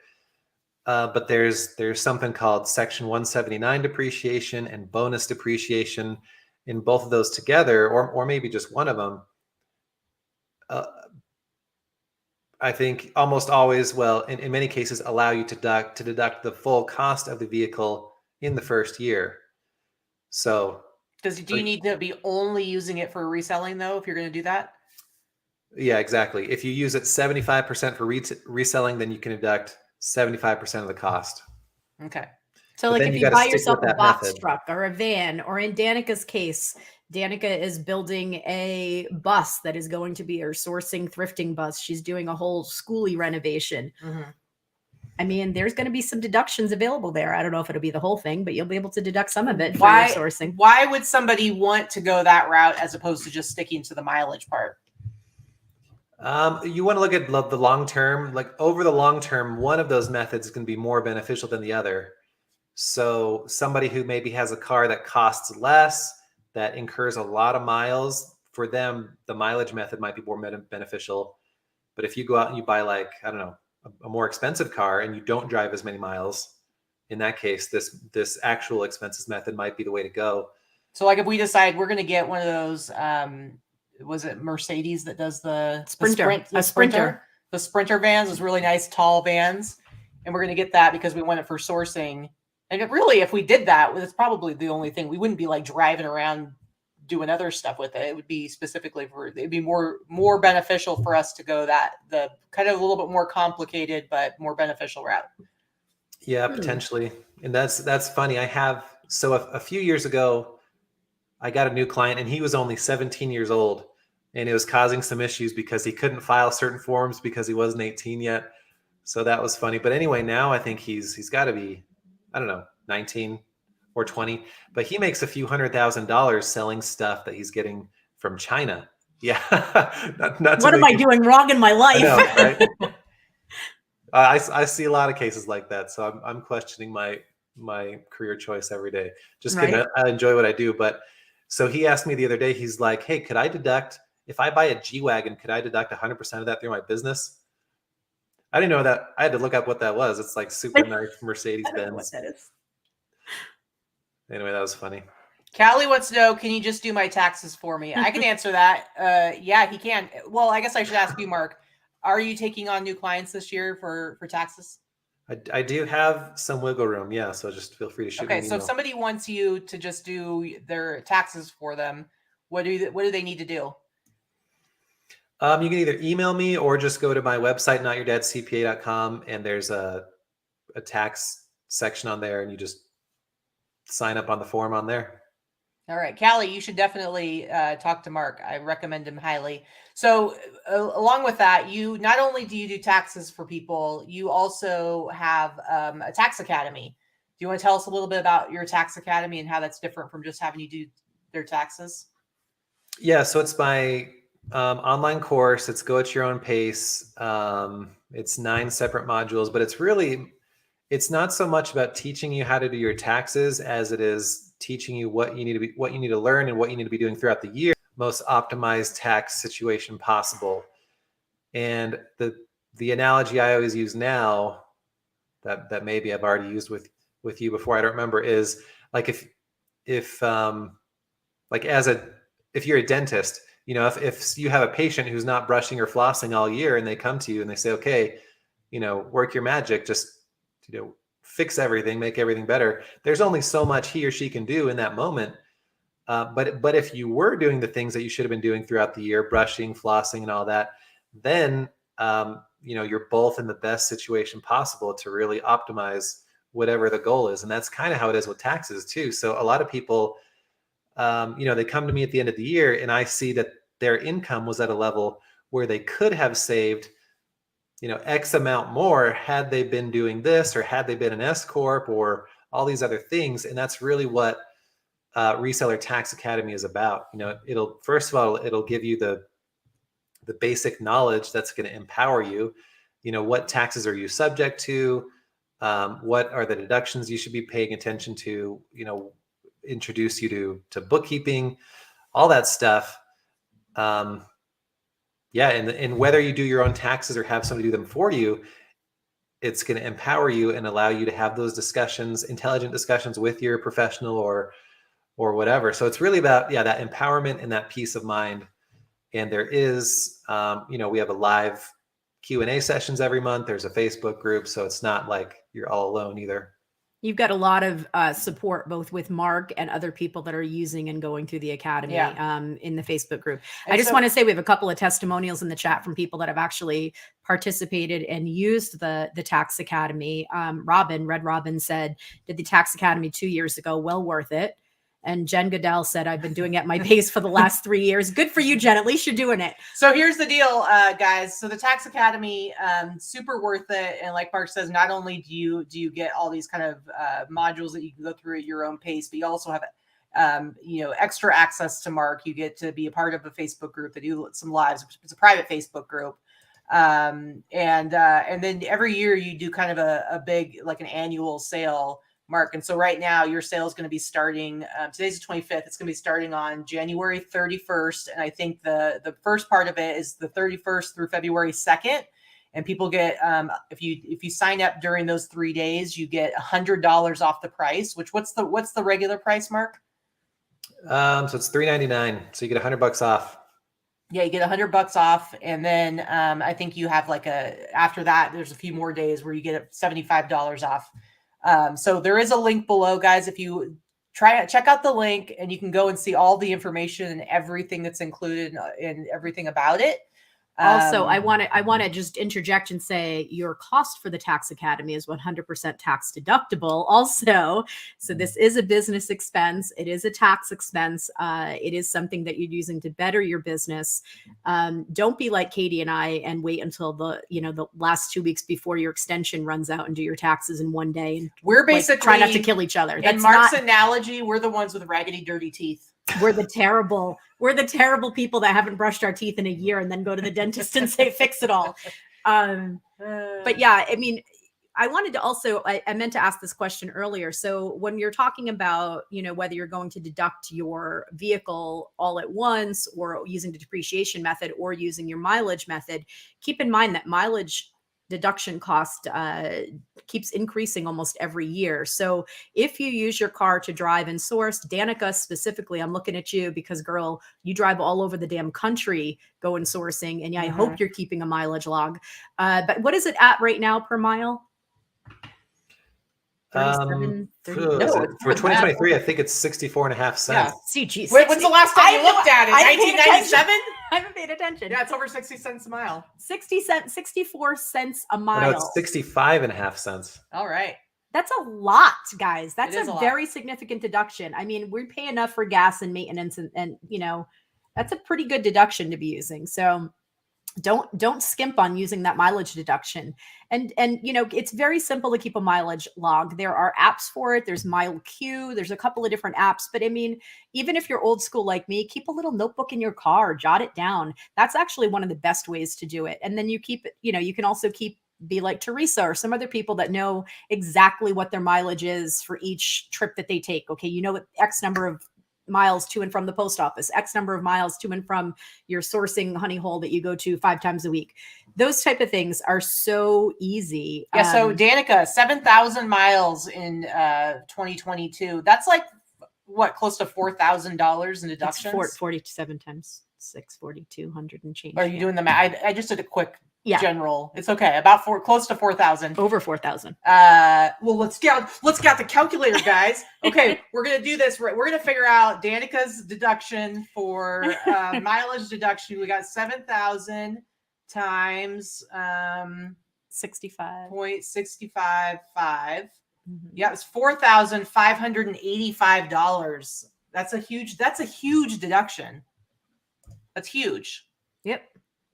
But there's something called Section 179 depreciation and bonus depreciation. In both of those together, or maybe just one of them, I think almost always, well, in many cases, allow you to deduct the full cost of the vehicle in the first year. So Because do you need to be only using it for reselling though, if you're going to do that? Yeah, exactly. If you use it 75% for reselling, then you can deduct 75% of the cost. Okay. So But like then if you you gotta buy stick yourself with a that box method. truck or a van, or in Danica's case, Danica is building a bus that is going to be her sourcing thrifting bus. She's doing a whole schoolie renovation. Mhm. I mean, there's going to be some deductions available there. I don't know if it'll be the whole thing, but you'll be able to deduct some of it for your sourcing. Why would somebody want to go that route as opposed to just sticking to the mileage part? You want to look at the long term. Like over the long term, one of those methods is going to be more beneficial than the other. So somebody who maybe has a car that costs less, that incurs a lot of miles, for them, the mileage method might be more beneficial. But if you go out and you buy, like, I don't know, a more expensive car and you don't drive as many miles, in that case, this actual expenses method might be the way to go. So like if we decide we're going to get one of those, was it Mercedes that does the Sprinter, the Sprinter vans, those really nice tall vans. And we're going to get that because we want it for sourcing. And really, if we did that, it's probably the only thing. We wouldn't be like driving around doing other stuff with it. It would be specifically for, it'd be more beneficial for us to go the kind of a little bit more complicated, but more beneficial route. Yeah, potentially. And that's funny. So a few years ago, I got a new client and he was only 17 years old, and it was causing some issues because he couldn't file certain forms because he wasn't 18 yet. So that was funny. But anyway, now I think he's got to be, I don't know, 19 or 20, but he makes a few $100,000 selling stuff that he's getting from China. Yeah. not what am I doing wrong in my life? I know, right? I see a lot of cases like that. So I'm questioning my career choice every day. Just kidding. Right. I enjoy what I do. But so he asked me the other day, he's like, hey, could I deduct, if I buy a G-Wagon, could I deduct 100% of that through my business? I didn't know that. I had to look up what that was. It's like super nice Mercedes I don't know Benz. what that is. Anyway, that was funny. Callie wants to know, can you just do my taxes for me? I can answer that. Yeah, he can. Well, I guess I should ask you, Mark. Are you taking on new clients this year for taxes? I do have some wiggle room. Yeah. So just feel free to shoot me an Okay, so email. if somebody wants you to just do their taxes for them, what do they need to do? You can either email me or just go to my website, notyourdadscpa.com, and there's a tax section on there, and you just sign up on the form on there. All right, Callie, you should definitely talk to Mark. I recommend him highly. So along with that, you not only do you do taxes for people, you also have a tax academy. Do you want to tell us a little bit about your tax academy and how that's different from just having you do their taxes? Yeah, so it's my online course. It's go at your own pace. It's 9 separate modules, but it's not so much about teaching you how to do your taxes as it is teaching you what you need to learn and what you need to be doing throughout the year, most optimized tax situation possible. And the analogy I always use now, that maybe I've already used with you before, I don't remember, is like if you're a dentist, if you have a patient who's not brushing or flossing all year and they come to you and they say, okay, work your magic, just fix everything, make everything better. There's only so much he or she can do in that moment. But if you were doing the things that you should have been doing throughout the year, brushing, flossing, and all that, then you're both in the best situation possible to really optimize whatever the goal is. And that's kind of how it is with taxes too. So a lot of people, they come to me at the end of the year and I see that their income was at a level where they could have saved X amount more had they been doing this, or had they been an S Corp, or all these other things. And that's really what Reseller Tax Academy is about. First of all, it'll give you the basic knowledge that's going to empower you. What taxes are you subject to? What are the deductions you should be paying attention to? Introduce you to bookkeeping, all that stuff. Yeah, and whether you do your own taxes or have somebody do them for you, it's going to empower you and allow you to have those discussions, intelligent discussions with your professional or whatever. So it's really about, that empowerment and that peace of mind. And there is, we have a live Q&A sessions every month. There's a Facebook group, so it's not like you're all alone either. You've got a lot of support both with Mark and other people that are using and going through the academy in the Facebook group. And I just want to say we have a couple of testimonials in the chat from people that have actually participated and used the Tax Academy. Red Robin said, did the Tax Academy 2 years ago, well worth it. And Jen Goodell said, I've been doing it at my pace for the last 3 years. Good for you, Jen. At least you're doing it. So here's the deal, guys. So the Tax Academy, super worth it. And like Mark says, not only do you get all these kind of modules that you can go through at your own pace, but you also have extra access to Mark. You get to be a part of a Facebook group that do some lives. It's a private Facebook group. And then every year you do kind of a big, like an annual sale, Mark. And so right now your sale is going to be starting, today's the 25th. It's going to be starting on January 31st. And I think the first part of it is the 31st through February 2nd. And people get, if you sign up during those 3 days, you get $100 off the price, which what's the regular price, Mark? So it's $3.99. So you get $100 off. Yeah, you get $100 off. And then I think you have after that, there's a few more days where you get $75 off. So there is a link below, guys. If you check out the link, and you can go and see all the information and everything that's included and everything about it. Also, I want to just interject and say your cost for the Tax Academy is 100% tax deductible also. So this is a business expense. It is a tax expense. It is something that you're using to better your business. Don't be like Katie and I and wait until the last 2 weeks before your extension runs out and do your taxes in one day. And we're basically try not to kill each other. In Mark's analogy, we're the ones with raggedy, dirty teeth. We're the terrible people that haven't brushed our teeth in a year and then go to the dentist and say, fix it all. But yeah, I mean, I wanted to also, I meant to ask this question earlier. So when you're talking about, whether you're going to deduct your vehicle all at once or using the depreciation method or using your mileage method, keep in mind that mileage deduction cost keeps increasing almost every year. So if you use your car to drive and source, Danica specifically, I'm looking at you because, girl, you drive all over the damn country going sourcing. And yeah, I hope you're keeping a mileage log. But what is it at right now per mile? 37, 30. No, for 2023, I think it's 64.5 cents. Yeah. See, geez. Wait, when's the last time you looked at it? 1997? I haven't paid attention. Yeah, it's over 60 cents a mile. 64 cents a mile. No, it's 65.5 cents. All right. That's a lot, guys. That's a very lot. significant deduction. I mean, we pay enough for gas and maintenance and that's a pretty good deduction to be using. So don't skimp on using that mileage deduction. And it's very simple to keep a mileage log. There are apps for it. There's MileQ. There's a couple of different apps. But I mean, even if you're old school like me, keep a little notebook in your car, jot it down. That's actually one of the best ways to do it. And then you keep it, you can also be like Teresa or some other people that know exactly what their mileage is for each trip that they take. Okay, what X number of miles to and from the post office, X number of miles to and from your sourcing honey hole that you go to 5 times a week. Those type of things are so easy. Yeah. So Danica, 7,000 miles in 2022. That's like what, close to $4,000 in deductions? 47 times 6, 4,200 and change. Are you doing the math? I just did a quick Yeah. general. It's okay. About close to 4,000. Over 4,000. Well, let's get the calculator, guys. Okay, we're gonna do this. We're gonna figure out Danica's deduction for mileage deduction. We got 7,000 times 65. 0.655. Yeah, it's $4,585. That's a huge deduction. That's huge. Yep.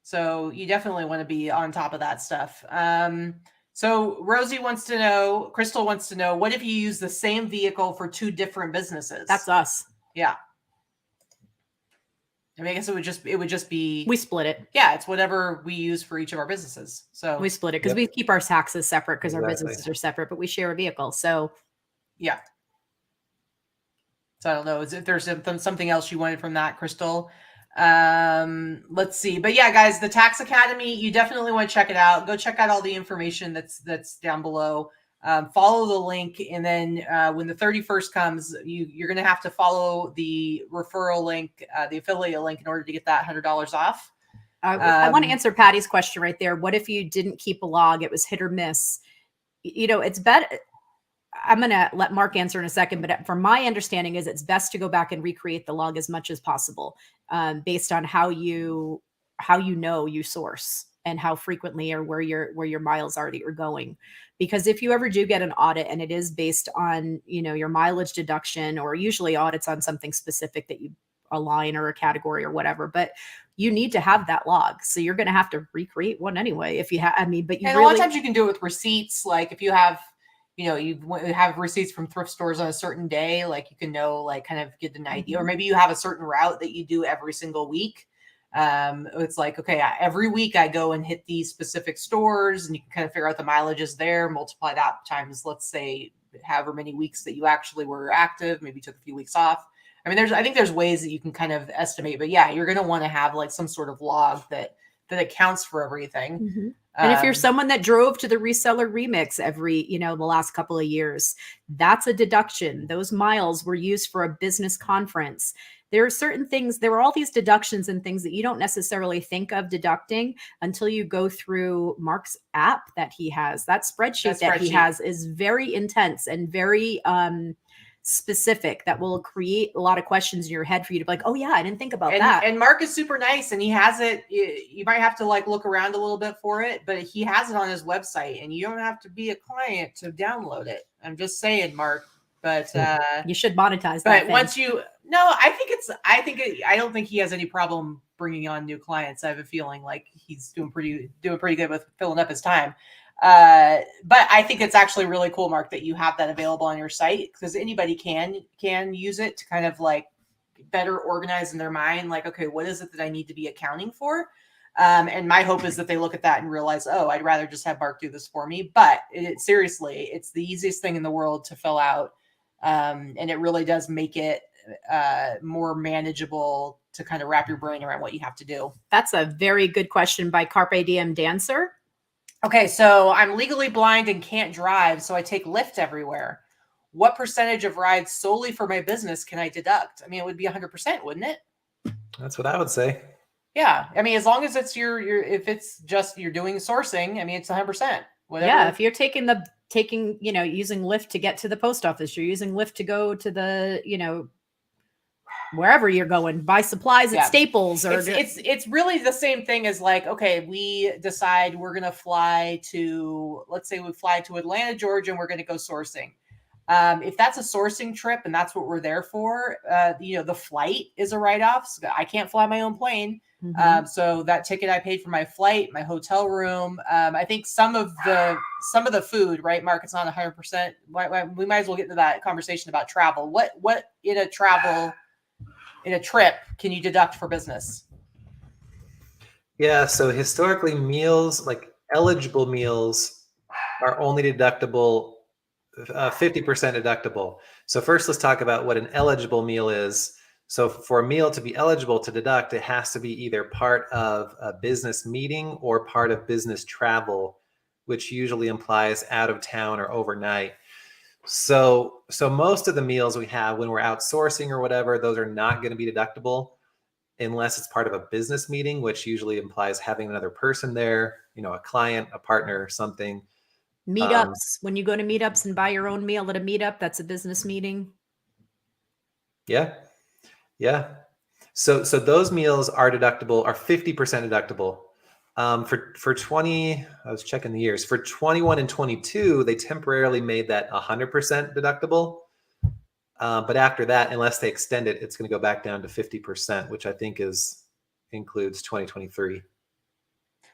So you definitely want to be on top of that stuff. So Rosie wants to know, Crystal wants to know, what if you use the same vehicle for 2 different businesses? That's us. Yeah. I mean, I guess it would just be, We split it. yeah, it's whatever we use for each of our businesses. So We split it because we keep our taxes separate because our businesses are separate, but we share a vehicle. So yeah. So I don't know. If there's something else you wanted from that, Crystal? Let's see. But yeah, guys, the Tax Academy, you definitely want to check it out. Go check out all the information that's down below. Follow the link, and then when the 31st comes, you're going to have to follow the referral link, the affiliate link, in order to get that $100 off. I want to answer Patty's question right there. What if you didn't keep a log? It was hit or miss. It's better. I'm going to let Mark answer in a second, but from my understanding is it's best to go back and recreate the log as much as possible, based on how you know you source and how frequently or where your miles are that you're going. Because if you ever do get an audit and it is based on, your mileage deduction, or usually audits on something specific that you a line or a category or whatever, but you need to have that log. So you're going to have to recreate one anyway if you have, but you and really, a lot of times you can do it with receipts. Like if you have, you have receipts from thrift stores on a certain day, like you can know, like kind of get an idea, or maybe you have a certain route that you do every single week. It's like, okay, every week I go and hit these specific stores, and you can kind of figure out the mileages there, multiply that times, let's say, however many weeks that you actually were active, maybe took a few weeks off. I mean, I think there's ways that you can kind of estimate, but yeah, you're going to want to have like some sort of log that accounts for everything. Mm-hmm. And if you're someone that drove to the reseller remix every, the last couple of years, that's a deduction. Those miles were used for a business conference. There are certain things, there are all these deductions and things that you don't necessarily think of deducting until you go through Mark's app that he has. That spreadsheet that he has is very intense and very specific, that will create a lot of questions in your head for you to be like, oh yeah, I didn't think about that. And Mark is super nice, and he has it. You might have to like look around a little bit for it, but he has it on his website, and you don't have to be a client to download it. I'm just saying, Mark, but you should monetize that. But once I don't think he has any problem bringing on new clients. I have a feeling like he's doing pretty good with filling up his time. But I think it's actually really cool, Mark, that you have that available on your site, because anybody can use it to kind of like better organize in their mind, like, okay, what is it that I need to be accounting for? And my hope is that they look at that and realize, oh, I'd rather just have Mark do this for me. But seriously, it's the easiest thing in the world to fill out. And it really does make it more manageable to kind of wrap your brain around what you have to do. That's a very good question by Carpe Diem Dancer. Okay, so I'm legally blind and can't drive, so I take Lyft everywhere. What percentage of rides solely for my business can I deduct? I mean, it would be 100%, wouldn't it? That's what I would say. Yeah, I mean, as long as it's if it's just you're doing sourcing, I mean, it's 100%. Whatever. Yeah, if you're taking using Lyft to get to the post office, you're using Lyft to go to the, wherever you're going, buy supplies at Staples, or it's really the same thing as like, okay, we decide we're going to fly to, let's say we fly to Atlanta, Georgia, and we're going to go sourcing. If that's a sourcing trip and that's what we're there for, the flight is a write-off. So I can't fly my own plane. Mm-hmm. So that ticket I paid for my flight, my hotel room. I think some of the food, right, Mark, it's not 100%. We might as well get into that conversation about travel. What in a trip can you deduct for business? Yeah, so historically, meals, like eligible meals, are only deductible 50% deductible. So first, let's talk about what an eligible meal is. So for a meal to be eligible to deduct, it has to be either part of a business meeting or part of business travel, which usually implies out of town or overnight. So most of the meals we have when we're outsourcing or whatever, those are not going to be deductible unless it's part of a business meeting, which usually implies having another person there, a client, a partner, something. Meetups, when you go to meetups and buy your own meal at a meetup, that's a business meeting. Yeah. So those meals are 50% deductible. For 20, I was checking the years. For 21 and 22, they temporarily made that 100% deductible. But after that, unless they extend it, it's going to go back down to 50%, which I think includes 2023.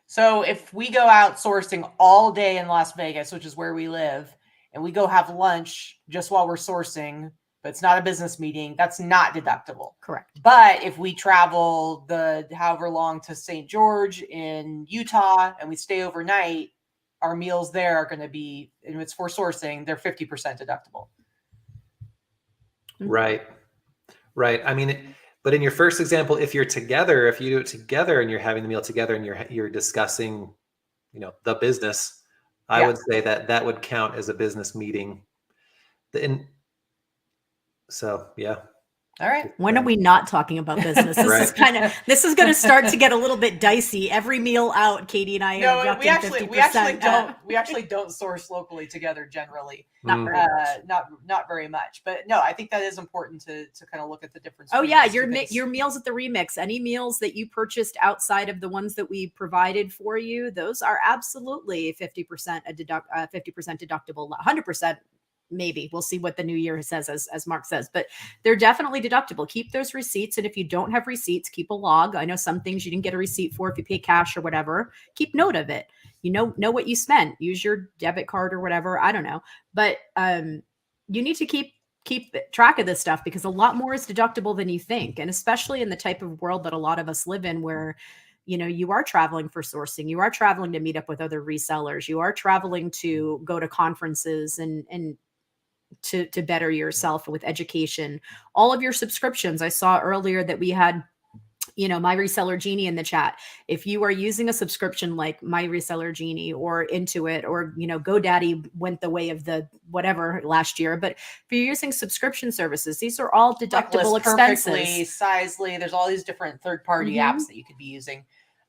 So if we go out sourcing all day in Las Vegas, which is where we live, and we go have lunch just while we're sourcing, but it's not a business meeting, that's not deductible. Correct. But if we travel the however long to St. George in Utah and we stay overnight, our meals there are going to be, and it's for sourcing, they're 50% deductible. Right. I mean, but in your first example, if you do it together and you're having the meal together and you're discussing, the business, I would say that would count as a business meeting. So, yeah. All right. When are we not talking about business? This Right. is this is going to start to get a little bit dicey. Every meal out, Katie and I are No, deducting we actually 50%. we actually don't source locally together generally. Not very much. Not very much. But no, I think that is important to kind of look at the difference. Oh between yeah, those two things. your meals at the Remix, any meals that you purchased outside of the ones that we provided for you, those are absolutely 50% 50% deductible, 100% maybe. We'll see what the new year says, as Mark says, but they're definitely deductible. Keep those receipts, and if you don't have receipts, keep a log. I know some things you didn't get a receipt for if you pay cash or whatever. Keep note of it. You know what you spent. Use your debit card or whatever. I don't know, but you need to keep track of this stuff, because a lot more is deductible than you think, and especially in the type of world that a lot of us live in, where you are traveling for sourcing, you are traveling to meet up with other resellers, you are traveling to go to conferences and to better yourself with education. All of your subscriptions. I saw earlier that we had My Reseller Genie in the chat. If you are using a subscription like My Reseller Genie or Intuit or, GoDaddy went the way of the whatever last year, but if you're using subscription services, these are all deductible expenses. Perfectly, Sizely, there's all these different third-party apps that you could be using.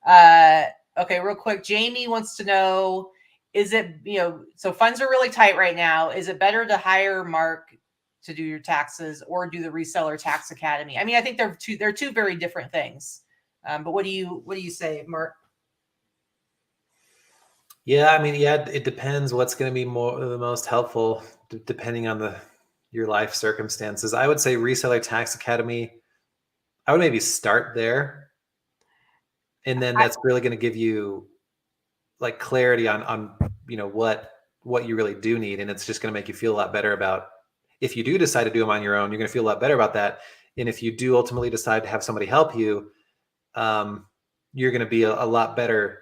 Okay, real quick, Jamie wants to know, is it, so funds are really tight right now. Is it better to hire Mark to do your taxes or do the Reseller Tax Academy? I mean, I think they're two very different things. But what do you say, Mark? Yeah, I mean, it depends what's going to be the most helpful depending on your life circumstances. I would say Reseller Tax Academy, I would maybe start there. And then that's really going to give you like clarity on what you really do need. And it's just going to make you feel a lot better about, if you do decide to do them on your own, you're going to feel a lot better about that. And if you do ultimately decide to have somebody help you, you're going to be a lot better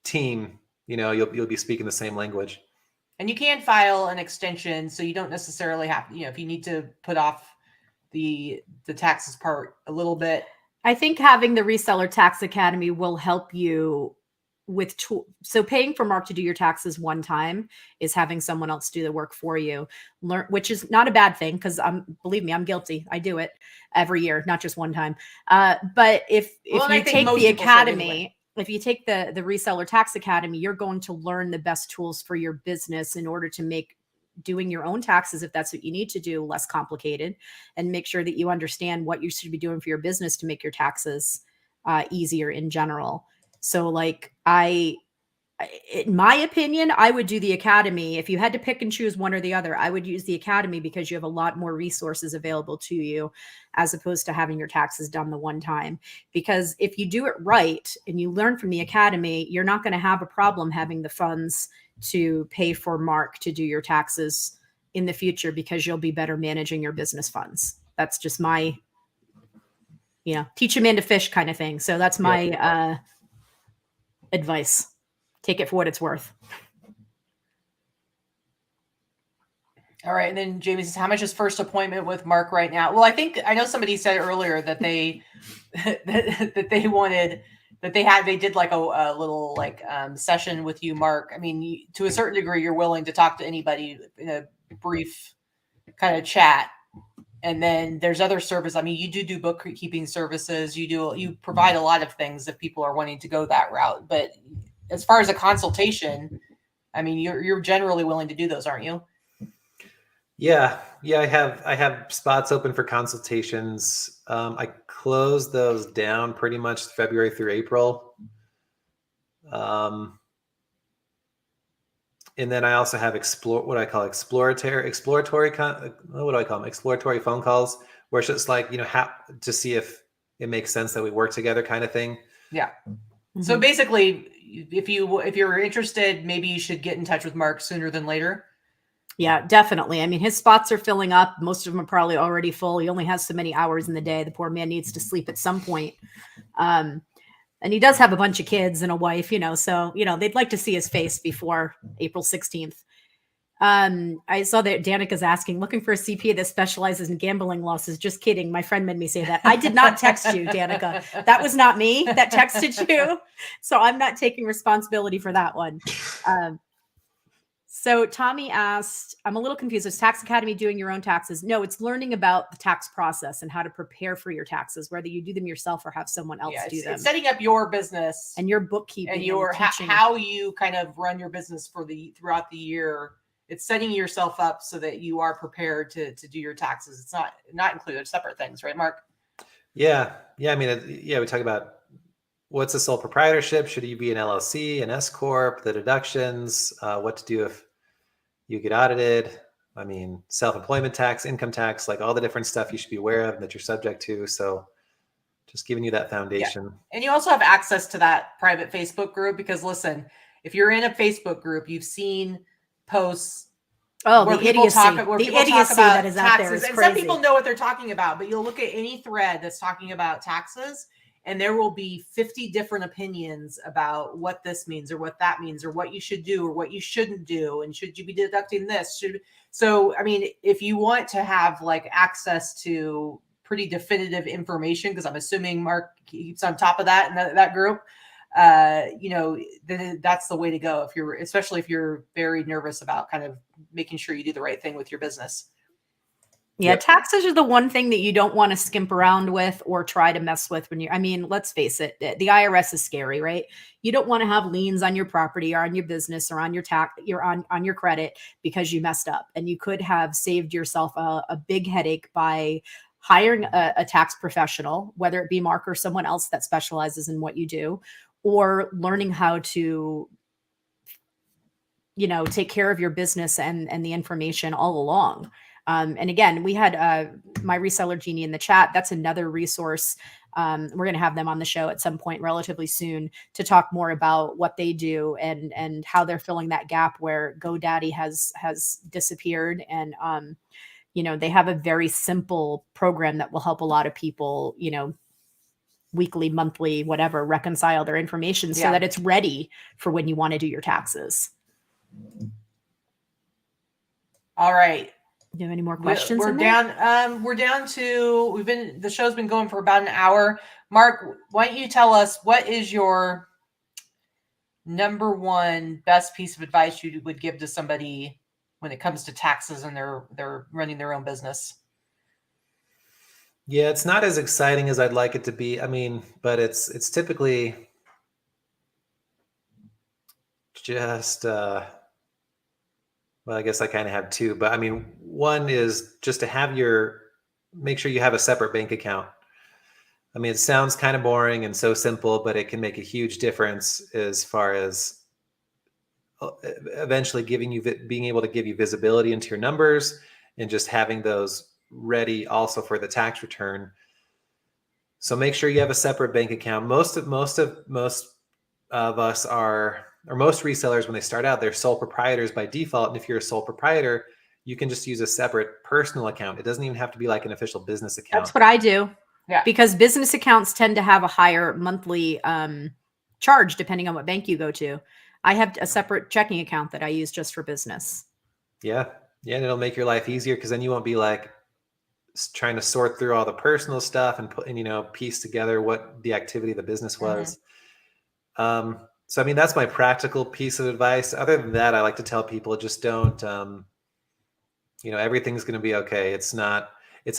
team. You'll be speaking the same language. And you can file an extension, so you don't necessarily have, if you need to put off the taxes part a little bit. I think having the Reseller Tax Academy will help you with so paying for Mark to do your taxes one time is having someone else do the work for you, which is not a bad thing, because believe me, I'm guilty. I do it every year, not just one time. But if you take the academy, if you take the Reseller Tax Academy, you're going to learn the best tools for your business in order to make doing your own taxes, if that's what you need to do, less complicated, and make sure that you understand what you should be doing for your business to make your taxes easier in general. So in my opinion, I would do the academy. If you had to pick and choose one or the other, I would use the academy, because you have a lot more resources available to you as opposed to having your taxes done the one time. Because if you do it right and you learn from the academy, you're not going to have a problem having the funds to pay for Mark to do your taxes in the future, because you'll be better managing your business funds. That's just my, teach a man to fish kind of thing. So that's my advice. Take it for what it's worth. All right. And then Jamie says, how much is first appointment with Mark right now? Well, I know somebody said earlier that they they did like a little session with you, Mark. I mean, to a certain degree, you're willing to talk to anybody in a brief kind of chat. And then there's other service. I mean, you do bookkeeping services. You provide a lot of things if people are wanting to go that route. But as far as a consultation, I mean, you're generally willing to do those, aren't you? Yeah. I have spots open for consultations. I closed those down pretty much February through April. And then I also have exploratory phone calls, where it's just like, to see if it makes sense that we work together kind of thing. Yeah. Mm-hmm. So basically, if you're interested, maybe you should get in touch with Mark sooner than later. Yeah, definitely. I mean, his spots are filling up. Most of them are probably already full. He only has so many hours in the day. The poor man needs to sleep at some point. And he does have a bunch of kids and a wife, so, they'd like to see his face before April 16th. I saw that Danica's asking, looking for a CPA that specializes in gambling losses. Just kidding. My friend made me say that. I did not text you, Danica. That was not me that texted you. So I'm not taking responsibility for that one. So Tommy asked, I'm a little confused. Is Tax Academy doing your own taxes? No, it's learning about the tax process and how to prepare for your taxes, whether you do them yourself or have someone else do them. It's setting up your business and your bookkeeping and your and teaching. how you kind of run your business throughout the year. It's setting yourself up so that you are prepared to do your taxes. It's not included, separate things, right, Mark? Yeah. I mean, we talk about what's a sole proprietorship. Should you be an LLC, an S corp, the deductions, what to do if you get audited. I mean, self-employment tax, income tax, like all the different stuff you should be aware of that you're subject to. So just giving you that foundation. Yeah. And you also have access to that private Facebook group because listen, if you're in a Facebook group, you've seen posts. Oh, the idiocy. The idiocy that is out there is and crazy. Some people know what they're talking about, but you'll look at any thread that's talking about taxes and there will be 50 different opinions about what this means or what that means or what you should do or what you shouldn't do. And should you be deducting this? So, I mean, if you want to have like access to pretty definitive information, because I'm assuming Mark keeps on top of that in that group, then that's the way to go. Especially if you're very nervous about kind of making sure you do the right thing with your business. Yeah, taxes are the one thing that you don't want to skimp around with or try to mess with when I mean, let's face it, the IRS is scary, right? You don't want to have liens on your property or on your business or on your on your credit because you messed up. And you could have saved yourself a big headache by hiring a tax professional, whether it be Mark or someone else that specializes in what you do, or learning how to, take care of your business and the information all along. And again, we had my reseller Jeannie in the chat. That's another resource. We're going to have them on the show at some point relatively soon to talk more about what they do and how they're filling that gap where GoDaddy has disappeared. And, they have a very simple program that will help a lot of people, weekly, monthly, whatever, reconcile their information so that it's ready for when you want to do your taxes. All right. Do you have any more questions? We're down to the show's been going for about an hour. Mark, why don't you tell us what is your number one best piece of advice you would give to somebody when it comes to taxes and they're running their own business? Yeah, it's not as exciting as I'd like it to be. I mean, but it's typically just well, I guess I kind of have two, but I mean, one is just to make sure you have a separate bank account. I mean, it sounds kind of boring and so simple, but it can make a huge difference as far as eventually being able to give you visibility into your numbers and just having those ready also for the tax return. So make sure you have a separate bank account. Most of us are, or most resellers, when they start out, they're sole proprietors by default. And if you're a sole proprietor, you can just use a separate personal account. It doesn't even have to be like an official business account. That's what I do. Yeah. Because business accounts tend to have a higher monthly charge depending on what bank you go to. I have a separate checking account that I use just for business. Yeah. And it'll make your life easier because then you won't be like trying to sort through all the personal stuff and piece together what the activity of the business was. Mm-hmm. So, I mean, that's my practical piece of advice. Other than that, I like to tell people just don't, everything's going to be okay. It's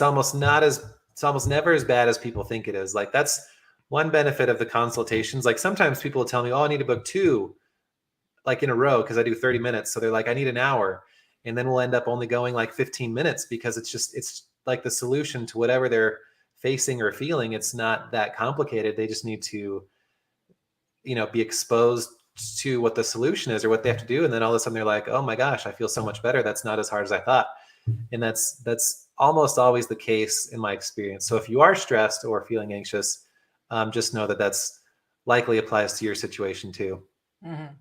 almost never as bad as people think it is. Like that's one benefit of the consultations. Like sometimes people will tell me, oh, I need to book 2 like in a row because I do 30 minutes. So they're like, I need an hour. And then we'll end up only going like 15 minutes because it's like the solution to whatever they're facing or feeling. It's not that complicated. They just need to be exposed to what the solution is or what they have to do. And then all of a sudden they're like, oh my gosh, I feel so much better. That's not as hard as I thought. And that's almost always the case in my experience. So if you are stressed or feeling anxious, just know that that's likely applies to your situation too. Mm-hmm.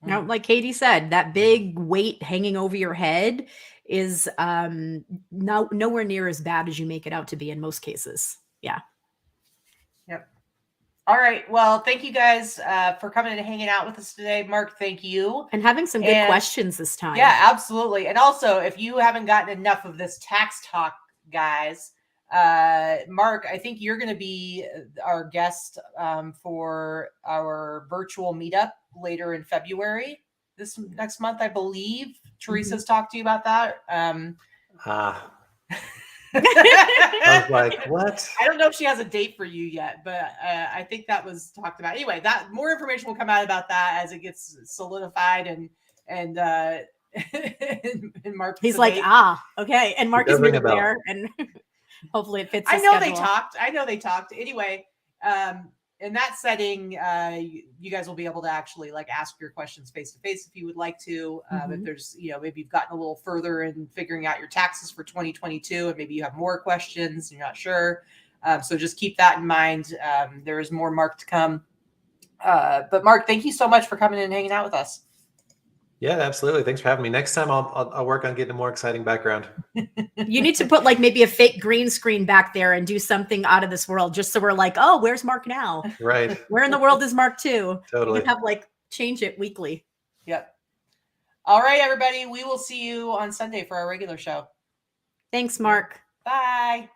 Now, like Katie said, that big weight hanging over your head is nowhere near as bad as you make it out to be in most cases. Yeah. Yep. All right. Well, thank you guys for coming and hanging out with us today. Mark, thank you. And having some good questions this time. Yeah, absolutely. And also, if you haven't gotten enough of this tax talk, guys, Mark, I think you're going to be our guest for our virtual meetup later in February. this next month, I believe. Teresa's talked to you about that. I was like, what? I don't know if she has a date for you yet, but I think that was talked about. Anyway, that more information will come out about that as it gets solidified and and Mark. He's like, okay. And Mark is new there, and hopefully it fits. I know they talked. Anyway, in that setting, you guys will be able to actually like ask your questions face to face if you would like to. If there's, maybe you've gotten a little further in figuring out your taxes for 2022, and maybe you have more questions, you're not sure. So just keep that in mind. There is more Mark to come. But Mark, thank you so much for coming in and hanging out with us. Yeah, absolutely. Thanks for having me. Next time I'll work on getting a more exciting background. You need to put like maybe a fake green screen back there and do something out of this world, just so we're like, oh, where's Mark now? Right. Where in the world is Mark too? Totally. You can have like change it weekly. Yep. All right, everybody. We will see you on Sunday for our regular show. Thanks, Mark. Bye.